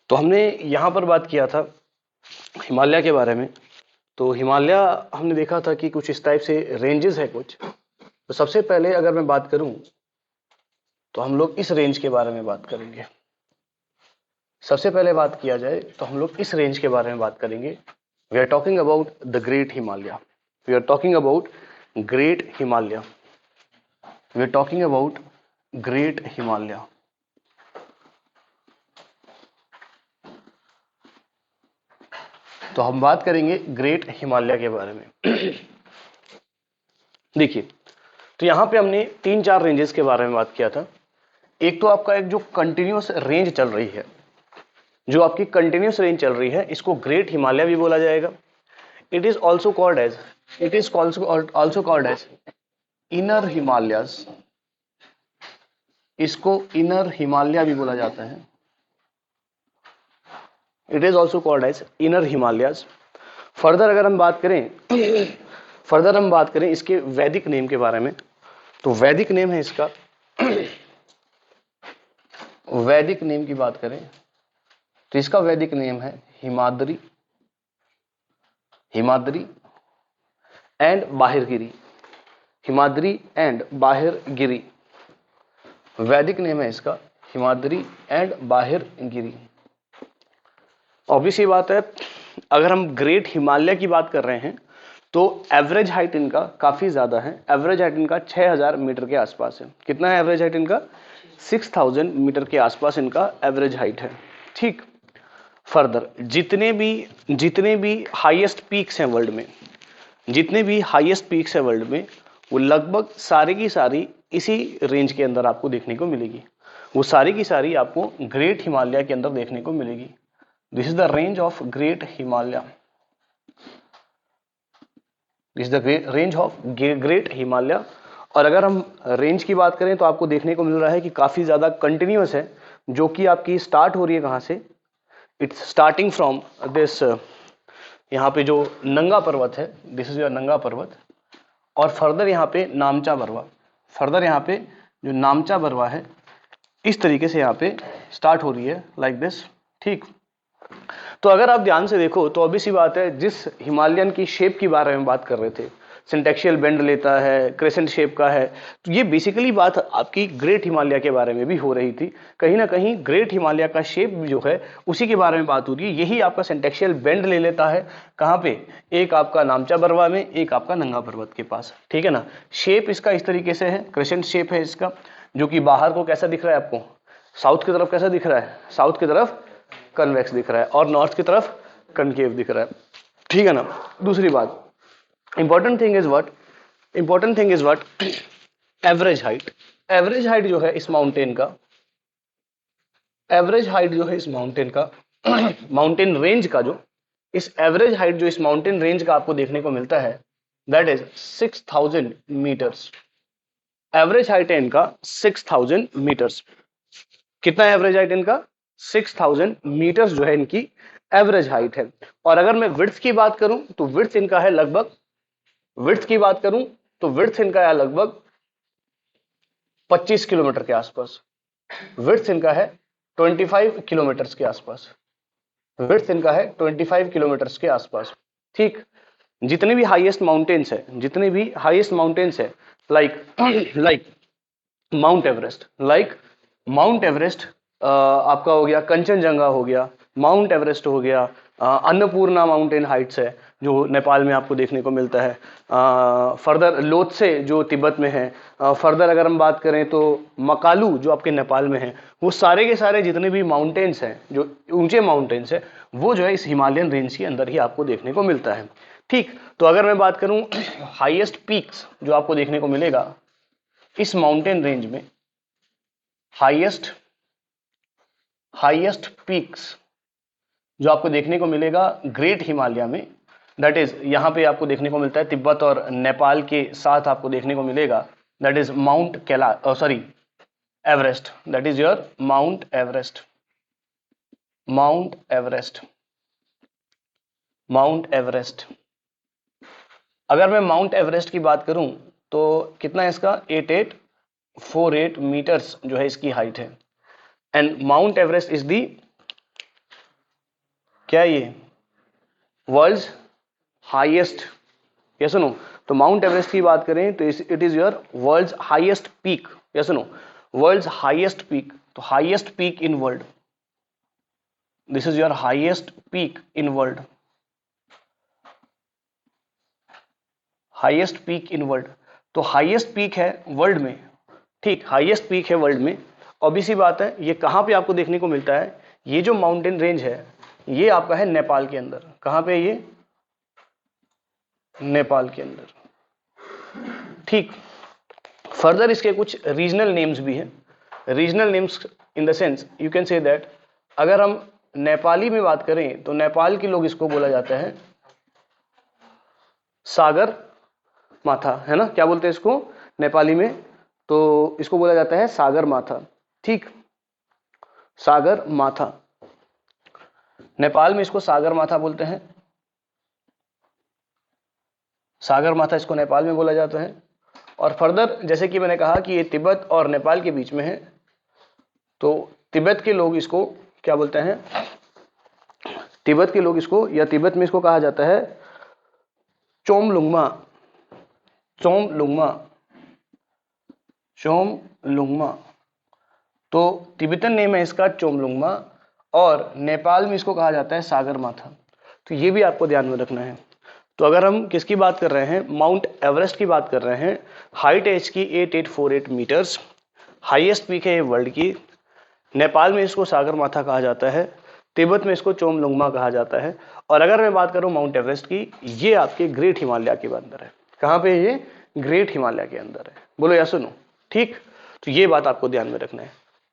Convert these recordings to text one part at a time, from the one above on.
तो हमने यहाँ पर बात किया था हिमालय के बारे में। तो हिमालय हमने देखा था कि कुछ इस टाइप से रेंजेस है कुछ। तो सबसे पहले अगर मैं बात करूं तो हम लोग इस रेंज के बारे में बात करेंगे। सबसे पहले बात किया जाए तो हम लोग इस रेंज के बारे में बात करेंगे। We are talking about the great Himalaya. We are talking about great Himalaya. We are talking about great Himalaya. तो हम बात करेंगे ग्रेट हिमालय के बारे में। देखिए, तो यहां पे हमने 3-4 रेंजेस के बारे में बात किया था। एक तो आपका एक जो कंटिन्यूअस रेंज चल रही है, जो आपकी कंटिन्यूअस रेंज चल रही है, इसको ग्रेट हिमालय भी बोला जाएगा। It is also called as inner Himalayas. इसको इनर हिमालय भी बोला जाता है। It is also called as inner Himalayas. Further अगर हम बात करें इसके वैदिक नेम के बारे में, तो वैदिक नेम है इसका, वैदिक नेम की बात करें तो इसका वैदिक नेम है हिमाद्री, हिमाद्री एंड बाहिरगिरी। हिमाद्री एंड बाहिरगिरी वैदिक नेम है इसका, हिमाद्री एंड बाहिरगिरी। ऑब्वियस ये बात है, अगर हम ग्रेट हिमालय की बात कर रहे हैं तो एवरेज हाइट इनका काफी ज्यादा है। एवरेज हाइट इनका 6000 मीटर के आसपास है। कितना है एवरेज हाइट इनका? 6000 मीटर के आसपास इनका एवरेज हाइट है। ठीक। फर्दर जितने भी हाईएस्ट पीक्स हैं वर्ल्ड में, जितने भी हाईएस्ट पीक्स हैं वर्ल्ड में, वो लगभग सारी की सारी इसी रेंज के अंदर आपको देखने को मिलेगी। वो सारी की सारी आपको ग्रेट हिमालय के अंदर देखने को मिलेगी। This is the range of great Himalaya. This is the range of great Himalaya. और अगर हम रेंज की बात करें तो आपको देखने को मिल रहा है कि काफी ज्यादा कंटिन्यूअस है, जो कि आपकी स्टार्ट हो रही है कहां से? इट्स स्टार्टिंग फ्रॉम दिस, यहाँ पे जो नंगा पर्वत है, दिस इज योर नंगा पर्वत, और फर्दर यहाँ पे नामचा बरवा। फर्दर यहाँ पे जो नामचा बरवा है, इस तरीके से यहाँ पे स्टार्ट हो रही है, लाइक दिस। ठीक। तो अगर आप ध्यान से देखो तो ऑब्वियस सी बात है, जिस हिमालयन की शेप के बारे में बात कर रहे थे, सिंटेक्शियल बेंड लेता है, क्रेसेंट शेप का है, तो ये बेसिकली बात आपकी ग्रेट हिमालय के बारे में भी हो रही थी। कहीं ना कहीं ग्रेट हिमालय का शेप जो है उसी के बारे में बात हो रही है। यही आपका सिंटेक्शियल बेंड ले लेता है, कहाँ पे? एक आपका नामचा बरवा में, एक आपका नंगा पर्वत के पास। ठीक है ना। शेप इसका इस तरीके से है, क्रेसेंट शेप है इसका, जो कि बाहर को कैसा दिख रहा है आपको? साउथ की तरफ कैसा दिख रहा है? साउथ की तरफ कन्वेक्स दिख रहा है, और नॉर्थ की तरफ कनकेव दिख रहा है। ठीक है ना। दूसरी बात, important thing is what? Average height. Average height जो है इस माउंटेन का, एवरेज हाइट जो है इस माउंटेन का, माउंटेन रेंज का, जो इस एवरेज हाइट जो इस माउंटेन रेंज का आपको देखने को मिलता है, that is 6000 metres. Average height है इनका 6000 मीटर्स। कितना एवरेज हाइट इनका? 6000 मीटर्स जो है इनकी एवरेज हाइट है। और अगर मैं विड्थ की बात करूं तो विड्थ इनका है लगभग, विड्थ की बात करूं तो विड्थ इनका है लगभग 25 किलोमीटर के आसपास। विड्थ इनका है 25 किलोमीटर के आसपास। विड्थ इनका है 25 किलोमीटर के आसपास। ठीक। जितने भी हाईएस्ट माउंटेन्स है, जितने भी हाईएस्ट माउंटेन्स है, like mount Everest, mount Everest आपका हो गया, कंचनजंगा हो गया, माउंट एवरेस्ट हो गया, अन्नपूर्णा माउंटेन हाइट्स है जो नेपाल में आपको देखने को मिलता है, फर्दर लोत्से जो तिब्बत में है, फर्दर अगर हम बात करें तो मकालू जो आपके नेपाल में है, वो सारे के सारे जितने भी माउंटेन्स हैं, जो ऊंचे माउंटेन्स है, वो जो है इस हिमालयन रेंज के अंदर ही आपको देखने को मिलता है। ठीक। तो अगर मैं बात करूं हाईएस्ट पीक्स जो आपको देखने को मिलेगा इस माउंटेन रेंज में, हाईएस्ट पीक्स जो आपको देखने को मिलेगा ग्रेट हिमालय में, दैट इज यहां पे आपको देखने को मिलता है तिब्बत और नेपाल के साथ आपको देखने को मिलेगा, that is mount Everest. That is your mount Everest. Mount Everest, mount Everest. अगर मैं माउंट एवरेस्ट की बात करूं तो कितना है इसका? 8848 मीटर्स जो है इसकी हाइट है। And Mount Everest is the क्या है ये? World's highest, yes no? तो माउंट एवरेस्ट की बात करें तो it is your world's highest peak, yes no? World's highest peak, तो highest peak in world, this is your highest peak in world, highest peak in world. तो highest peak है world में, ठीक, highest peak है world में। Obvious सी बात है, ये कहां पे आपको देखने को मिलता है? ये जो माउंटेन रेंज है ये आपका है नेपाल के अंदर। कहां पे? ये नेपाल के अंदर, ठीक। फर्दर इसके कुछ रीजनल नेम्स भी हैं, regional names in the sense you can say that, अगर हम नेपाली में बात करें तो नेपाल के लोग इसको बोला जाता है सागर माथा, है ना? क्या बोलते हैं इसको नेपाली में? तो इसको बोला जाता है सागर माथा, ठीक, सागर माथा। नेपाल में इसको सागर माथा बोलते हैं, सागर माथा इसको नेपाल में बोला जाता है। और फर्दर जैसे कि मैंने कहा कि ये तिब्बत और नेपाल के बीच में है, तो तिब्बत के लोग इसको क्या बोलते हैं? तिब्बत के लोग इसको, या तिब्बत में इसको कहा जाता है चोमलुंगमा, चोमलुंगमा, चोमलुंगमा। तो तिब्बतन नेम है इसका चोमलुंगमा, और नेपाल में इसको कहा जाता है सागर माथा। तो ये भी आपको ध्यान में रखना है। तो अगर हम किसकी बात कर रहे हैं? माउंट एवरेस्ट की बात कर रहे हैं। हाइट है इसकी 8848 मीटर्स, हाईएस्ट पीक है ये वर्ल्ड की। नेपाल में इसको सागर माथा कहा जाता है, तिब्बत में इसको चोमलुंगमा कहा जाता है। और अगर मैं बात करूं माउंट एवरेस्ट की, ये आपके ग्रेट हिमालय के अंदर है। कहां पे? ये ग्रेट हिमालय के अंदर है। बोलो या सुनो, ठीक। तो ये बात आपको ध्यान में रखना है।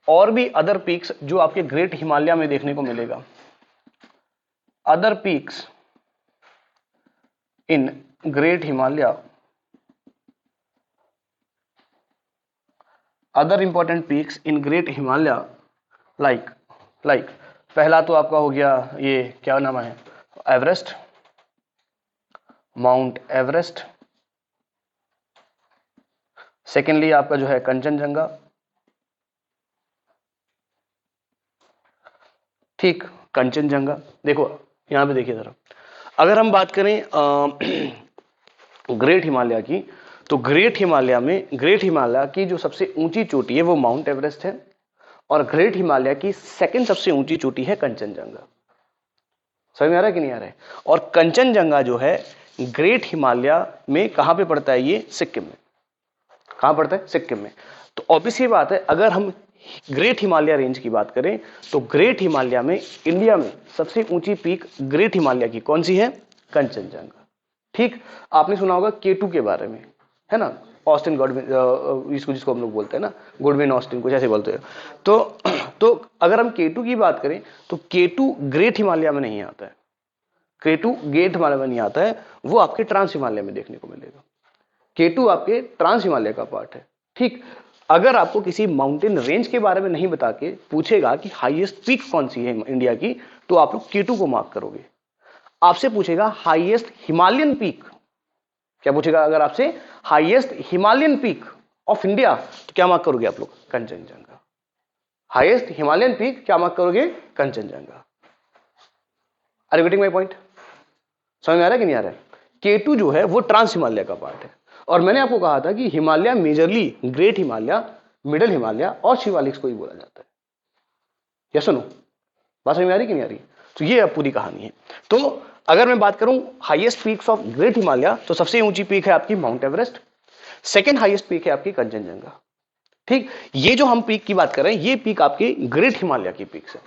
और भी अदर पीक्स जो आपके ग्रेट हिमालय में देखने को मिलेगा, other peaks in great Himalaya, other important peaks in great Himalaya like पहला तो आपका हो गया ये क्या नाम है? Everest, mount Everest. सेकेंडली आपका जो है कंचनजंगा, ठीक, कंचनजंगा। देखो यहां पे देखिए जरा, अगर हम बात करें ग्रेट हिमालय की, तो ग्रेट हिमालय में, ग्रेट हिमालय की जो सबसे ऊंची चोटी है वो माउंट एवरेस्ट है, और ग्रेट हिमालय की सेकंड सबसे ऊंची चोटी है कंचनजंगा। समझ में आ रहा है कि नहीं आ रहा है? और कंचनजंगा जो है ग्रेट हिमालय में कहां पे पड़ता है? ये सिक्किम में। कहां पड़ता है? सिक्किम में। तो ऑब्वियस ही बात है, अगर हम ग्रेट हिमालय रेंज की बात करें तो ग्रेट हिमालय में, इंडिया में सबसे ऊंची पीक ग्रेट हिमालय की कौन सी है? कंचनजंगा, ठीक। आपने सुना होगा K2 के बारे में, है ना? ऑस्टिन गॉडविन, इसको जिसको हम लोग बोलते हैं ना, गुडविन ऑस्टिन, कुछ ऐसे बोलते हैं। तो अगर हम K2 की बात करें तो K2 ग्रेट हिमालय में नहीं आता है, K2 ग्रेट हिमालय में नहीं आता है, वो आपके ट्रांस हिमालय में देखने को मिलेगा। K2 आपके ट्रांस हिमालय का पार्ट है, ठीक। अगर आपको किसी माउंटेन रेंज के बारे में नहीं बता के पूछेगा कि हाईएस्ट पीक कौन सी है इंडिया की, तो आप लोग K2 को मार्क करोगे। आपसे पूछेगा हाईएस्ट हिमालयन पीक, क्या पूछेगा? अगर आपसे highest Himalayan peak of India, तो क्या मार्क करोगे आप लोग? कंचनजंगा। हाईएस्ट हिमालयन पीक क्या मार्क करोगे? Kanchenjunga. Are you getting my point? समझ में आ रहा है कि नहीं आ रहा है? K2 जो है वो ट्रांस हिमालय का पार्ट है। और मैंने आपको कहा था कि Himalaya majorly great Himalaya, middle Himalaya और शिवालिक्स को ही बोला जाता है। या सुनो, बात समझ में आ रही कि नहीं आ रही? तो ये अब पूरी कहानी है। तो अगर मैं बात करूं highest peaks of great Himalaya, तो सबसे ऊंची पीक है आपकी mount Everest, second highest peak है आपकी कंचनजंगा, ठीक। ये जो हम पीक की बात कर रहे हैं, ये पीक आपकी ग्रेट हिमालय की पीक है।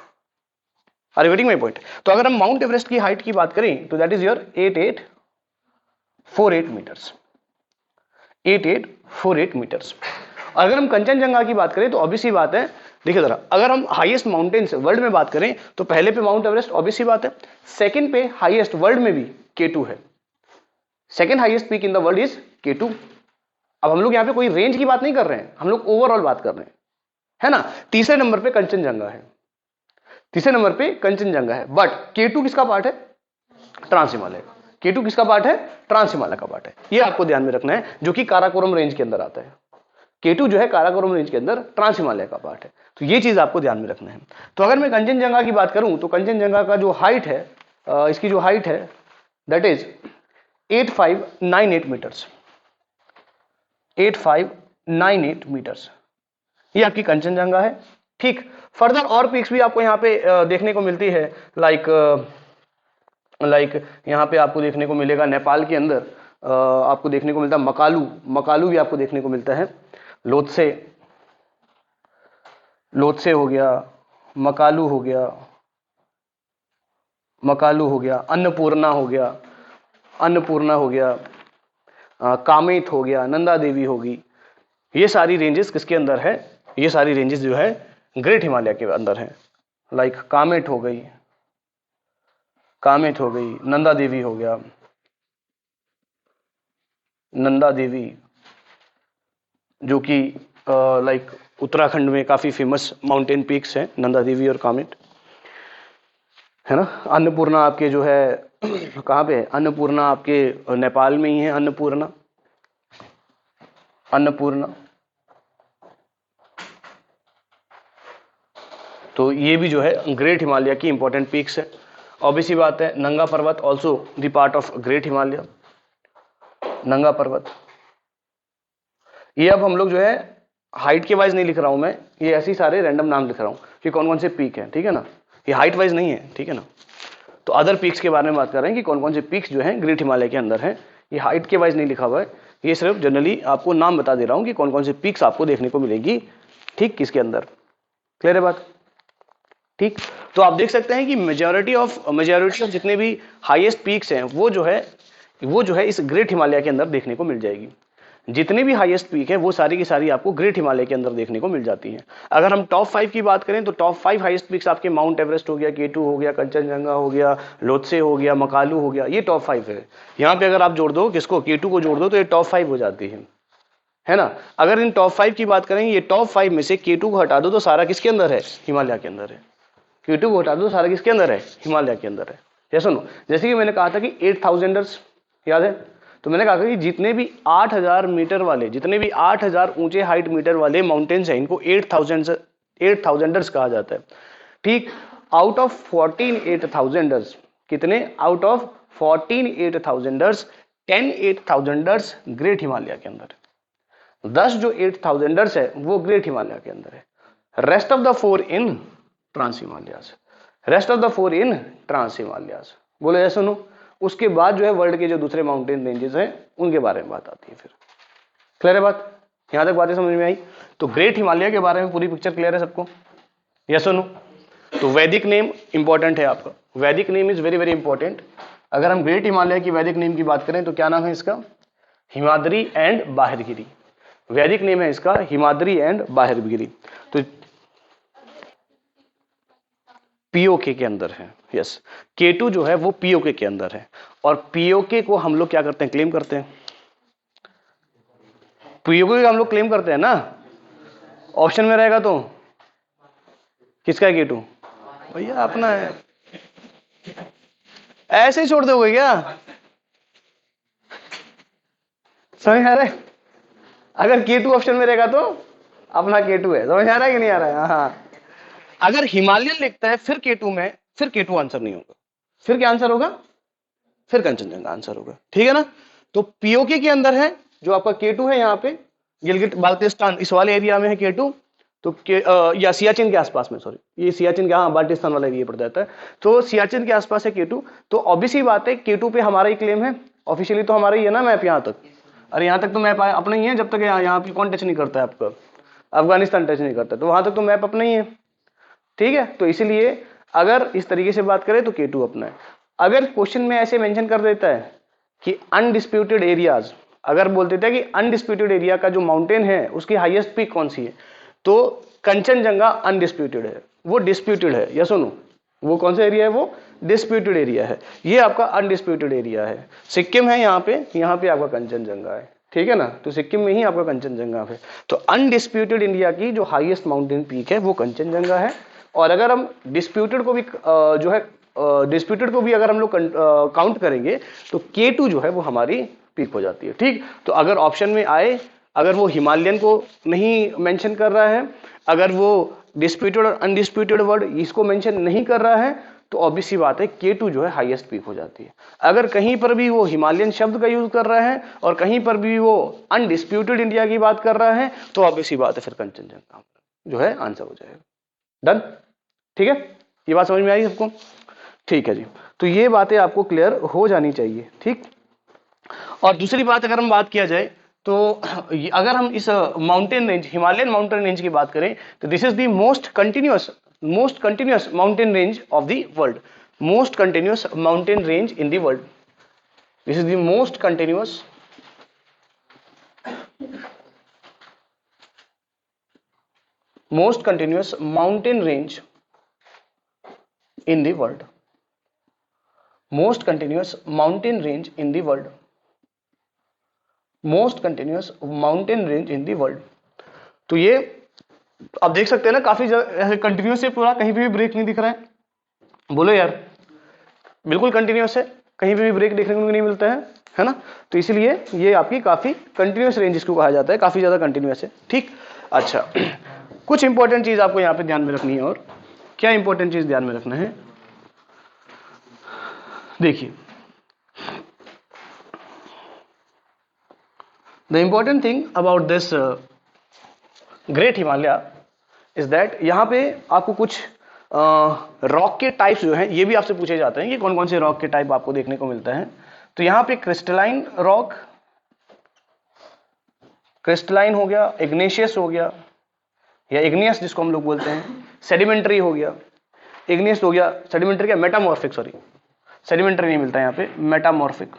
Are you getting my point? तो अगर हम माउंट एवरेस्ट की हाइट की बात करें तो that is your 8848 metres, 8848 metres. अगर हम कंचनजंगा की बात करें तो ऑब्वियसली बात है, देखिए जरा, अगर हम हाईएस्ट माउंटेन्स वर्ल्ड में बात करें तो पहले पे माउंट एवरेस्ट, ऑब्वियसली बात है। सेकंड पे हाईएस्ट वर्ल्ड में भी K2 है, second highest peak in the world is K2। अब हम लोग यहाँ पे कोई रेंज की बात नहीं कर रहे हैं, हम लोग ओवरऑल बात कर रहे हैं, है ना? तीसरे नंबर पे कंचनजंगा है, तीसरे नंबर पे कंचनजंगा है, बट K2 किसका पार्ट है? ट्रांस हिमालय का। K2 किसका पार्ट है? ट्रांस हिमालय का पार्ट है। ये आपको ध्यान में रखना है, जो कि काराकोरम रेंज के अंदर आता है। K2 जो है काराकोरम रेंज के अंदर ट्रांस हिमालय का पार्ट है। तो ये चीज आपको ध्यान में रखना है। तो अगर मैं कंचनजंगा की बात करूं तो कंचनजंगा का जो हाइट है इसकी जो हाइट है दैट इज 8598 मीटर्स, 8598 मीटर्स, ये आपकी कंचनजंगा है। ठीक, फर्दर और पीक्स भी आपको यहाँ पे देखने को मिलती है, लाइक यहाँ पे आपको देखने को मिलेगा नेपाल के अंदर आपको देखने को मिलता है मकालू, मकालू भी आपको देखने को मिलता है, लोत्से, लोत्से हो गया, मकालू हो गया, मकालू हो गया, अन्नपूर्णा हो गया, अन्नपूर्णा हो गया, कामेत हो गया, नंदा देवी होगी। ये सारी रेंजेस किसके अंदर है? ये सारी रेंजेस जो है ग्रेट हिमालय के अंदर है। लाइक कामेट हो गई, कामेट हो गई, नंदा देवी हो गया, नंदा देवी जो कि लाइक उत्तराखंड में काफी फेमस माउंटेन पीक्स हैं, नंदा देवी और कामेट, है ना। अन्नपूर्णा आपके जो है कहाँ पे है? अन्नपूर्णा आपके नेपाल में ही है, अन्नपूर्णा, अन्नपूर्णा। तो ये भी जो है ग्रेट हिमालय की इंपॉर्टेंट पीक्स है। ऑब्वियसली बात है, नंगा पर्वत also the part of great Himalaya, नंगा पर्वत। ये अब हम लोग जो है हाइट के वाइज नहीं लिख रहा हूं मैं, ये ऐसे ही सारे रैंडम नाम लिख रहा हूं कि कौन कौन से पीक है, ठीक है ना। ये हाइट वाइज नहीं है, ठीक है ना। तो अदर पीक्स के बारे में बात कर रहे हैं कि कौन कौन से पीक्स जो हैं ग्रेट हिमालय के अंदर हैं। ये हाइट के वाइज नहीं लिखा हुआ है, ये सिर्फ जनरली आपको नाम बता दे रहा हूं कि कौन कौन से पीक्स आपको देखने को मिलेगी, ठीक, किसके अंदर। क्लियर है बात? ठीक, तो आप देख सकते हैं कि मेजॉरिटी ऑफ जितने भी हाईएस्ट पीक्स हैं वो जो है इस ग्रेट हिमालय के अंदर देखने को मिल जाएगी। जितने भी हाईएस्ट पीक है वो सारी की सारी आपको ग्रेट हिमालय के अंदर देखने को मिल जाती है। अगर हम टॉप 5 की बात करें तो टॉप 5 हाईएस्ट पीक्स आपके माउंट एवरेस्ट हो गया, केटू हो गया, कंचनजंगा हो गया, लोत्से हो गया, मकालू हो गया, ये टॉप 5 है। यहाँ पे अगर आप जोड़ दो किसको, केटू को जोड़ दो तो ये टॉप 5 हो जाती है ना। अगर इन टॉप 5 की बात करें, ये टॉप 5 में से केटू को हटा दो तो सारा किसके अंदर है? हिमालय के अंदर है। केटू को हटा दो सारा किसके अंदर है? हिमालय के अंदर है। जैसे सुनो, जैसे कि मैंने कहा था कि 8000ers याद है, तो मैंने कहा कि जितने भी 8000 मीटर वाले, जितने भी 8000 ऊंचे हाइट मीटर वाले माउंटेन्स हैं इनको 8000ers कहा जाता है। ठीक, आउट ऑफ 14 8000ers, कितने? Out of 14 8000ers 10 8000ers great Himalaya के अंदर है। 10 जो 8000ers है वो ग्रेट हिमालय के अंदर है। Rest of the 4 in trans Himalayas, rest of the 4 in trans Himalayas. बोले ऐसा सुनो, उसके बाद जो है वर्ल्ड के जो दूसरे माउंटेन रेंजेस हैं उनके बारे में बात आती है फिर। क्लियर है बात? यहां तक बातें समझ में आई? तो ग्रेट हिमालय के बारे में पूरी पिक्चर क्लियर है सबको? यस और नो? तो वैदिक नेम इंपॉर्टेंट है आपका, वैदिक name is very very important. अगर हम ग्रेट हिमालय की वैदिक नेम की बात करें तो क्या नाम है इसका? हिमाद्री एंड बाहिरगिरी। वैदिक नेम है इसका हिमाद्री एंड बाहिरगिरी। तो पीओके के अंदर है। यस, केटू जो है वो पीओके के अंदर है, और पीओके को हम लोग क्या करते हैं? क्लेम करते हैं। पीओके का हम लोग क्लेम करते हैं ना। ऑप्शन में रहेगा तो किसका है केटू? भैया अपना है। ऐसे ही छोड़ दोगे क्या? समझ आ रहा है? अगर केटू ऑप्शन में रहेगा तो अपना केटू है। समझ आ रहा है कि नहीं आ रहा है? हाँ, अगर हिमालयन लिखता है फिर केटू में, फिर केटू आंसर नहीं होगा। फिर क्या आंसर होगा? फिर कंचनजंगा आंसर होगा। ठीक है ना। तो पीओके के अंदर है जो आपका केटू है, यहाँ पे गिलगिट बाल्टिस्तान इस वाले एरिया में है केटू। तो या सियाचिन के आसपास में, सॉरी ये सियाचिन के, हाँ बाल्टिस्तान वाला एरिया पड़ जाता है। तो सियाचिन के आसपास है केटू। तो ऑब्वियसली बात है केटू पे हमारा ही क्लेम है, ऑफिशियली तो हमारा ही है ना मैप यहाँ तक। अरे यहाँ तक तो मैप अपना ही है, जब तक यहाँ पे कौन टच नहीं करता है आपका, अफगानिस्तान टच नहीं करता, तो वहां तक तो मैप अपना ही है। ठीक है, तो इसीलिए अगर इस तरीके से बात करें तो केटू अपना है। अगर क्वेश्चन में ऐसे मेंशन कर देता है कि अनडिस्प्यूटेड एरियाज, अगर बोल देता है कि अनडिस्प्यूटेड एरिया का जो माउंटेन है उसकी हाईएस्ट पीक कौन सी है, तो कंचनजंगा अनडिस्प्यूटेड है, वो डिस्प्यूटेड है। यस और नो? वो कौन सा एरिया है? वो डिस्प्यूटेड एरिया है। ये आपका अनडिस्प्यूटेड एरिया है। सिक्किम है यहाँ पे आपका कंचनजंगा है। ठीक है ना। तो सिक्किम में ही आपका कंचनजंगा है। तो अनडिस्प्यूटेड इंडिया की जो हाईएस्ट माउंटेन पीक है वो कंचनजंगा है। और अगर हम डिस्प्यूटेड को भी जो है डिस्प्यूटेड को भी अगर हम लोग काउंट करेंगे तो K2 जो है वो हमारी पीक हो जाती है। ठीक, तो अगर ऑप्शन में आए, अगर वो हिमालयन को नहीं मेंशन कर रहा है, अगर वो डिस्प्यूटेड और अनडिस्प्यूटेड वर्ड इसको मेंशन नहीं कर रहा है, तो ऑब्वियस सी बात है K2 जो है हाईएस्ट पीक हो जाती है। अगर कहीं पर भी वो हिमालयन शब्द का यूज कर रहा है और कहीं पर भी वो अनडिस्प्यूटेड इंडिया की बात कर रहा है तो ऑब्वियस सी बात है फिर कंचनजंगा जो है आंसर हो जाएगा। डन, ठीक है, ये बात समझ में आई सबको? ठीक है जी, तो ये बातें आपको क्लियर हो जानी चाहिए, ठीक। और दूसरी बात अगर हम बात किया जाए तो अगर हम इस mountain range, Himalayan mountain range की बात करें तो this is the most continuous mountain range of the world, most continuous mountain range in the world, this is the most continuous mountain range in the world, most continuous mountain range in the world, most continuous mountain range in the world। तो ये आप देख सकते हैं ना, काफी ऐसे continuous है पूरा, कहीं पे भी ब्रेक नहीं दिख रहा है, बोलो यार, बिल्कुल कंटिन्यूस है, कहीं पे भी ब्रेक देखने को नहीं मिलता है ना। तो इसीलिए ये आपकी काफी कंटिन्यूस रेंज इसको कहा जाता है, काफी ज्यादा कंटिन्यूस है, ठीक। अच्छा, कुछ इंपॉर्टेंट चीज आपको यहाँ पे ध्यान में रखनी है, और क्या इंपॉर्टेंट चीज ध्यान में रखना है, देखिए, the important thing about this great Himalaya is that यहां पे आपको कुछ रॉक के टाइप्स जो हैं ये भी आपसे पूछे जाते हैं कि कौन कौन से रॉक के टाइप आपको देखने को मिलता है। तो यहां पे क्रिस्टलाइन रॉक, क्रिस्टलाइन हो गया, इग्नेशियस हो गया या इग्नियस जिसको हम लोग बोलते हैं, सेडिमेंट्री हो गया, इग्नियस हो गया, सेडिमेंट्री क्या, मेटामॉर्फिक, सॉरी सेडिमेंट्री नहीं मिलता है यहाँ पे, metamorphic,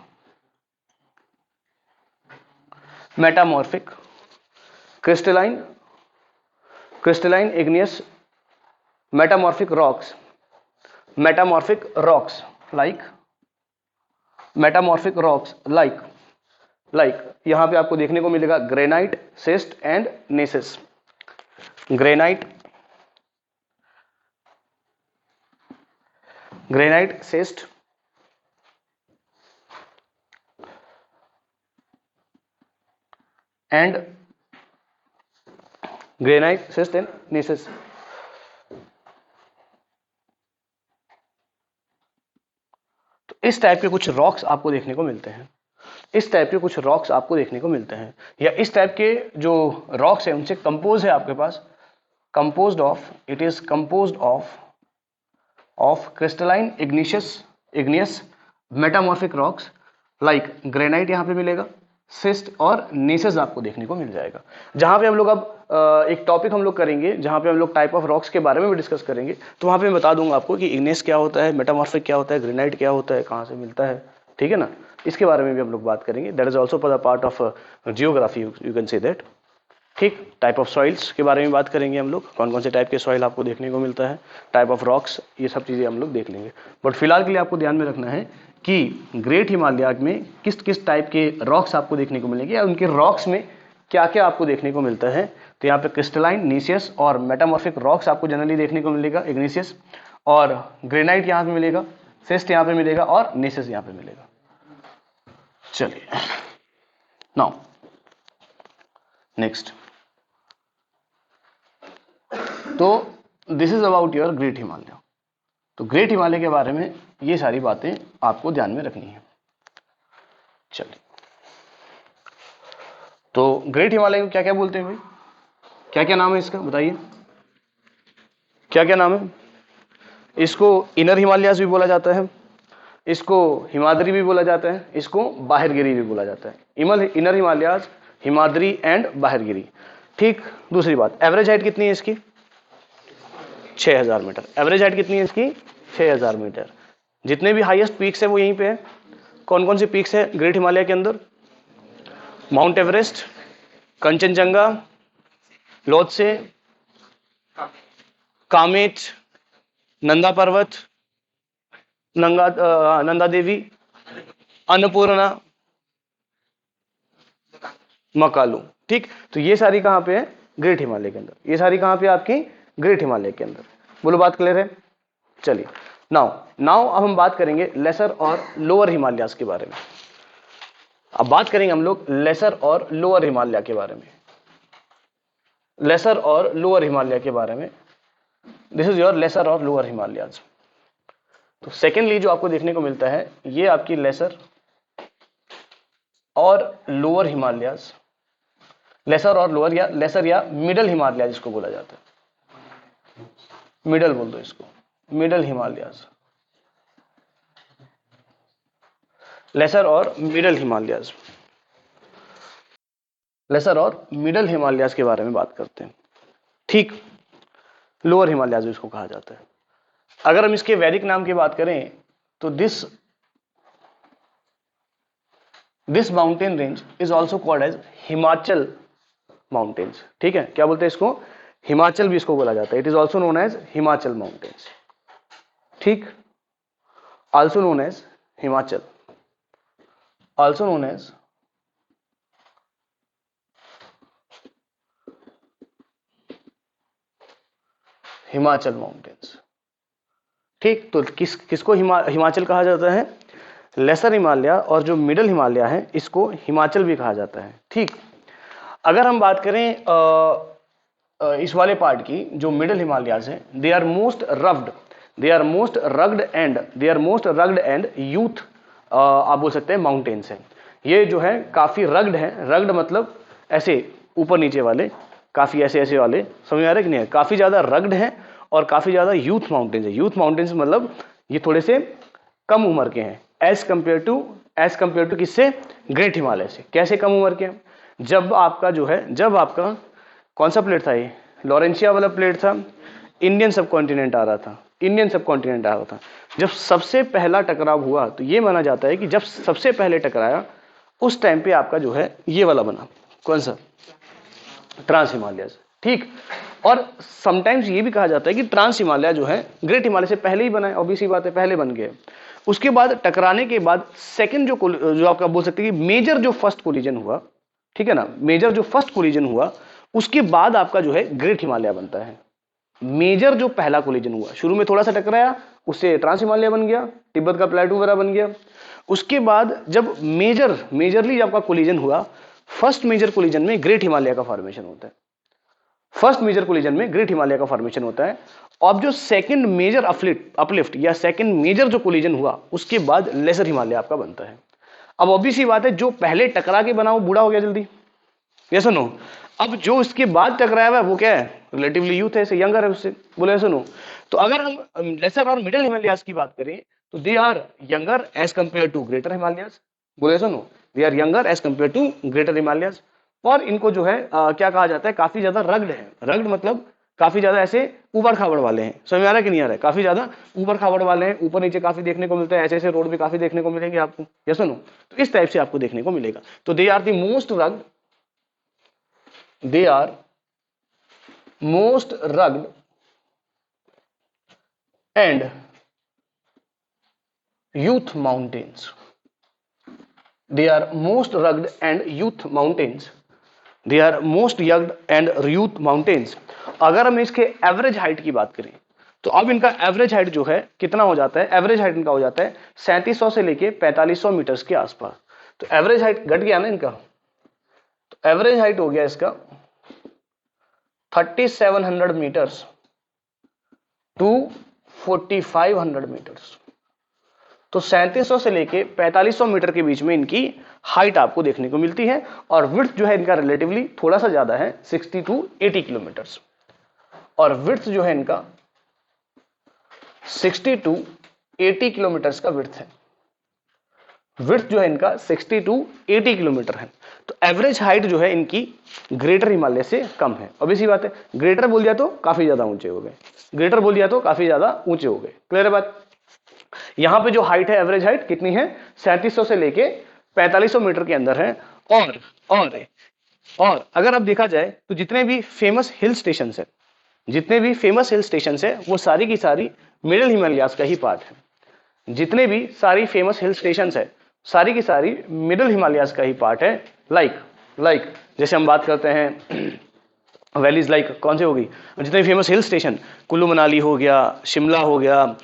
metamorphic, crystalline, crystalline, igneous, metamorphic rocks, metamorphic rocks like, metamorphic rocks like यहां पे आपको देखने को मिलेगा granite, schist and gneiss, granite, schist and granite, schist and gneiss. तो इस टाइप के कुछ रॉक्स आपको देखने को मिलते हैं, इस टाइप के कुछ रॉक्स आपको देखने को मिलते हैं, या इस टाइप के जो रॉक्स हैं उनसे कंपोज है आपके पास, composed of, it is composed of crystalline, igneous, metamorphic rocks like granite यहां पे मिलेगा, सिस्ट और नेसेस आपको देखने को मिल जाएगा। जहां पे हम लोग अब एक टॉपिक हम लोग करेंगे जहां पे हम लोग टाइप ऑफ रॉक्स के बारे में भी डिस्कस करेंगे, तो वहां पे मैं बता दूंगा आपको कि इग्नेस क्या होता है, मेटामॉर्फिक क्या होता है, ग्रेनाइट क्या होता है, कहां से मिलता है, ठीक है ना, इसके बारे में भी हम लोग बात करेंगे। That is also part of geography, you can say that, ठीक। टाइप ऑफ सॉइल्स के बारे में बात करेंगे हम लोग, कौन कौन से टाइप के सॉइल आपको देखने को मिलता है, टाइप ऑफ रॉक्स, ये सब चीजें हम लोग देख लेंगे। बट फिलहाल के लिए आपको ध्यान में रखना है कि ग्रेट हिमालय में किस किस टाइप के रॉक्स आपको देखने को मिलेंगे या उनके रॉक्स में क्या क्या आपको देखने को मिलता है। तो यहाँ पे क्रिस्टलाइन, नीसियस और मेटामॉर्फिक रॉक्स आपको जनरली देखने को मिलेगा, इग्निशियस, और ग्रेनाइट यहाँ पे मिलेगा, सिस्ट यहाँ पे मिलेगा और नेसिस यहाँ पे मिलेगा। चलिए नाउ नेक्स्ट, तो this is about your great Himalaya. तो ग्रेट हिमालय के बारे में ये सारी बातें आपको ध्यान में रखनी है। चलिए, तो ग्रेट हिमालय को क्या क्या बोलते हैं भाई, क्या क्या नाम है इसका बताइए, क्या क्या नाम है? इसको इनर हिमालयास भी बोला जाता है, इसको हिमाद्री भी बोला जाता है, इसको बाहरगिरी भी बोला जाता है। इनर हिमालयास, हिमाद्री एंड बाहरगिरी, ठीक। दूसरी बात, एवरेज हाइट कितनी है इसकी? 6000 मीटर। एवरेज हाइट कितनी है इसकी? 6000 मीटर। जितने भी हाईएस्ट पीक्स है वो यहीं पे है। कौन कौन से पीक्स है ग्रेट हिमालय के अंदर? माउंट एवरेस्ट, कंचनजंगा, लोत्से, कामेट, नंदा पर्वत, नंदा देवी, अन्नपूर्णा, मकालू, ठीक। तो ये सारी कहां पे है? ग्रेट हिमालय के अंदर। ये सारी कहां पे आपकी? ग्रेट हिमालय के अंदर। बोलो बात क्लियर है? चलिए, नाउ अब हम बात करेंगे लेसर और लोअर हिमालयास के बारे में। अब बात करेंगे हम लोग लेसर और लोअर हिमालय के बारे में, लेसर और लोअर हिमालय के बारे में। दिस इज योर लेसर और लोअर हिमालयास। तो सेकेंडली जो आपको देखने को मिलता है ये आपकी लेसर और लोअर हिमालयाज, लेसर और लोअर या लेसर या मिडल हिमालय जिसको बोला जाता है, मिडल बोल दो इसको, मिडल हिमालयाज, लेसर और मिडल हिमालयाज। लेसर और मिडल हिमालयाज के बारे में बात करते हैं। ठीक, लोअर हिमालयाज इसको कहा जाता है। अगर हम इसके वैदिक नाम की बात करें तो this mountain range is also called as Himachal mountains. ठीक है, क्या बोलते हैं इसको? हिमाचल भी इसको बोला जाता है। It is also known as Himachal mountains. ठीक, also known as Himachal, also known as Himachal mountains. ठीक, तो किसको हिमाचल कहा जाता है? लेसर हिमालय और जो मिडल हिमालय है इसको हिमाचल भी कहा जाता है। ठीक, अगर हम बात करें इस वाले पार्ट की, जो मिडल हिमालयाज है, they are most rugged and youth आप बोल सकते हैं माउंटेन्स हैं। ये जो है काफी रग्ड है। रग्ड मतलब ऐसे ऊपर नीचे वाले, काफी ऐसे ऐसे वाले, समझ आ रहा है कि नहीं है? काफी ज्यादा रग्ड है और काफी ज्यादा यूथ माउंटेन्स है। यूथ माउंटेन्स मतलब ये थोड़े से कम उम्र के हैं एज कंपेयर टू किससे? ग्रेट हिमालय से। कैसे कम उम्र के हैं? जब आपका कौन सा प्लेट था? ये लॉरेंशिया वाला प्लेट था, इंडियन सबकॉन्टिनेंट आ रहा था। जब सबसे पहला टकराव हुआ तो ये माना जाता है कि जब सबसे पहले टकराया उस टाइम पे आपका जो है ये वाला बना, कौन सा? ट्रांस हिमालय। ठीक, और समटाइम्स ये भी कहा जाता है कि ट्रांस हिमालय जो है ग्रेट हिमालय से पहले ही बना है। ऑब्वियस सी बात है, पहले बन गए। उसके बाद टकराने के बाद सेकंड जो आपका बोल सकते हैं कि मेजर जो फर्स्ट कोलिजन हुआ, ठीक है ना, मेजर जो फर्स्ट कोलिजन हुआ उसके बाद आपका जो है ग्रेट हिमालय बनता है। मेजर जो पहला कोलिजन हुआ, शुरू में थोड़ा सा टकराया, उससे ट्रांस हिमालय बन गया, तिब्बत का प्लेटू वगैरह बन गया। उसके बाद जब मेजरली आपका कोलिजन हुआ, फर्स्ट मेजर कोलिजन में ग्रेट हिमालय का फॉर्मेशन होता है। फर्स्ट मेजर कोलिजन में ग्रेट हिमालय का फॉर्मेशन होता है। अब जो सेकंड मेजर अपलिफ्ट या सेकंड मेजर जो कोलिजन हुआ उसके बाद लेसर हिमालय आपका बनता है। अब ऑब्वियस सी बात है, जो पहले टकरा के बना वो बूढ़ा हो गया जल्दी, यस और नो? अब जो इसके बाद टकराया हुआ है वो क्या है? रिलेटिवली यूथ है, यंगर है उससे, बोले यस और नो? तो अगर हम लेसर और मिडिल हिमालयाज की बात करें तो they are younger age compare to greater Himalayas, बोले यस और no? They are younger age compare to greater Himalayas. और इनको जो है क्या कहा जाता है? काफी ज्यादा रग्ड है। रग्ड मतलब काफी ज्यादा ऐसे ऊबड़ खाबड़ वाले हैं। समझ में आ रहा है कि नहीं आ रहा है? काफी ज्यादा ऊबड़ खाबड़ वाले हैं, ऊपर नीचे काफी देखने को मिलते हैं, ऐसे ऐसे रोड भी काफी देखने को मिलेंगे आपको, यस और नो? तो इस टाइप से आपको देखने को मिलेगा। तो they are the most rugged and youth mountains. They are most rugged and youth mountains. अगर हम इसके एवरेज हाइट की बात करें तो अब इनका एवरेज हाइट जो है कितना हो जाता है? एवरेज हाइट इनका हो जाता है 3700 से लेके 4500 मीटर्स के आसपास। तो एवरेज हाइट घट गया ना इनका, तो एवरेज हाइट हो गया इसका 3700 मीटर्स टू 4500 मीटर्स। तो 3700 से लेके 4500 मीटर के बीच में इनकी हाइट आपको देखने को मिलती है। और विड्थ जो है इनका रिलेटिवली थोड़ा सा ज्यादा है, 60 टू 80 किलोमीटर्स। और विड्थ जो है इनका 60 टू 80 किलोमीटर्स का विड्थ है। विड्थ जो है इनका 60 टू 80 किलोमीटर है। तो एवरेज हाइट जो है इनकी ग्रेटर हिमालय से कम है। ऑब्वियस बात है, ग्रेटर बोल दिया तो काफी ज्यादा ऊंचे हो गए, ग्रेटर बोल दिया तो काफी ज्यादा ऊंचे हो गए। क्लियर है बात? यहां पे जो हाइट है, एवरेज हाइट कितनी है? 3700 से लेके 4500 मीटर के अंदर है। और अगर अब देखा जाए तो जितने भी फेमस हिल स्टेशन है, वो सारी की सारी मिडिल हिमालयाज का ही पार्ट है। जितने भी सारी फेमस हिल स्टेशन है, सारी की सारी मिडिल हिमालयाज का ही पार्ट है। लाइक जैसे हम बात करते हैं वैलीज, लाइक कौन से होगी? जितने famous hill station, Kullu Manali हो गया, शिमला हो गया,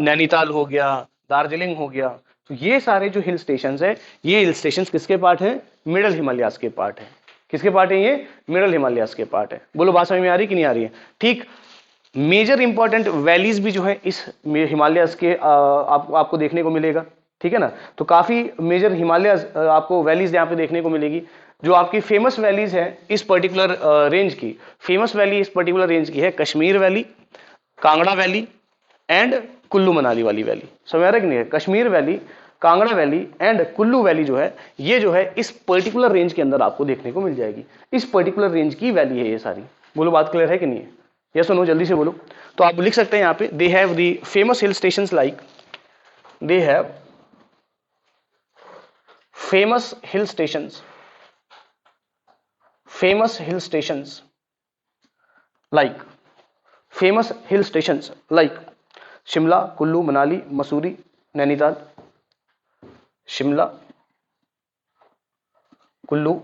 नैनीताल हो गया, दार्जिलिंग हो गया। तो ये सारे जो हिल स्टेशन है, ये हिल स्टेशन किसके पार्ट है? मिडिल हिमालयाज के पार्ट है। किसके पार्ट है ये? मिडिल हिमालयाज के पार्ट है। बोलो बात समझ में आ रही कि नहीं आ रही है? ठीक, मेजर इंपॉर्टेंट वैलीज भी जो है इस हिमालयस के आपको देखने को मिलेगा, ठीक है ना। तो काफी मेजर हिमालयस आपको वैलीज यहाँ पे देखने को मिलेगी। जो आपकी फेमस वैलीज है इस पर्टिकुलर रेंज की, फेमस वैली इस पर्टिकुलर रेंज की है Kashmir valley, Kangra valley and Kullu Manali वाली वैली। समझ आ रहा है कि नहीं है? Kashmir valley, Kangra valley and Kullu valley जो है ये जो है इस पर्टिकुलर रेंज के अंदर आपको देखने को मिल जाएगी। इस पर्टिकुलर रेंज की वैली है ये सारी। बोलो बात क्लियर है कि नहीं है? यस और नो जल्दी से बोलो। तो आप लिख सकते हैं यहाँ पे, they have the famous hill stations like, they have famous hill stations, famous hill stations like, famous hill stations like Shimla, Kullu, Manali, Mussoorie, Nainital, Shimla, Kullu,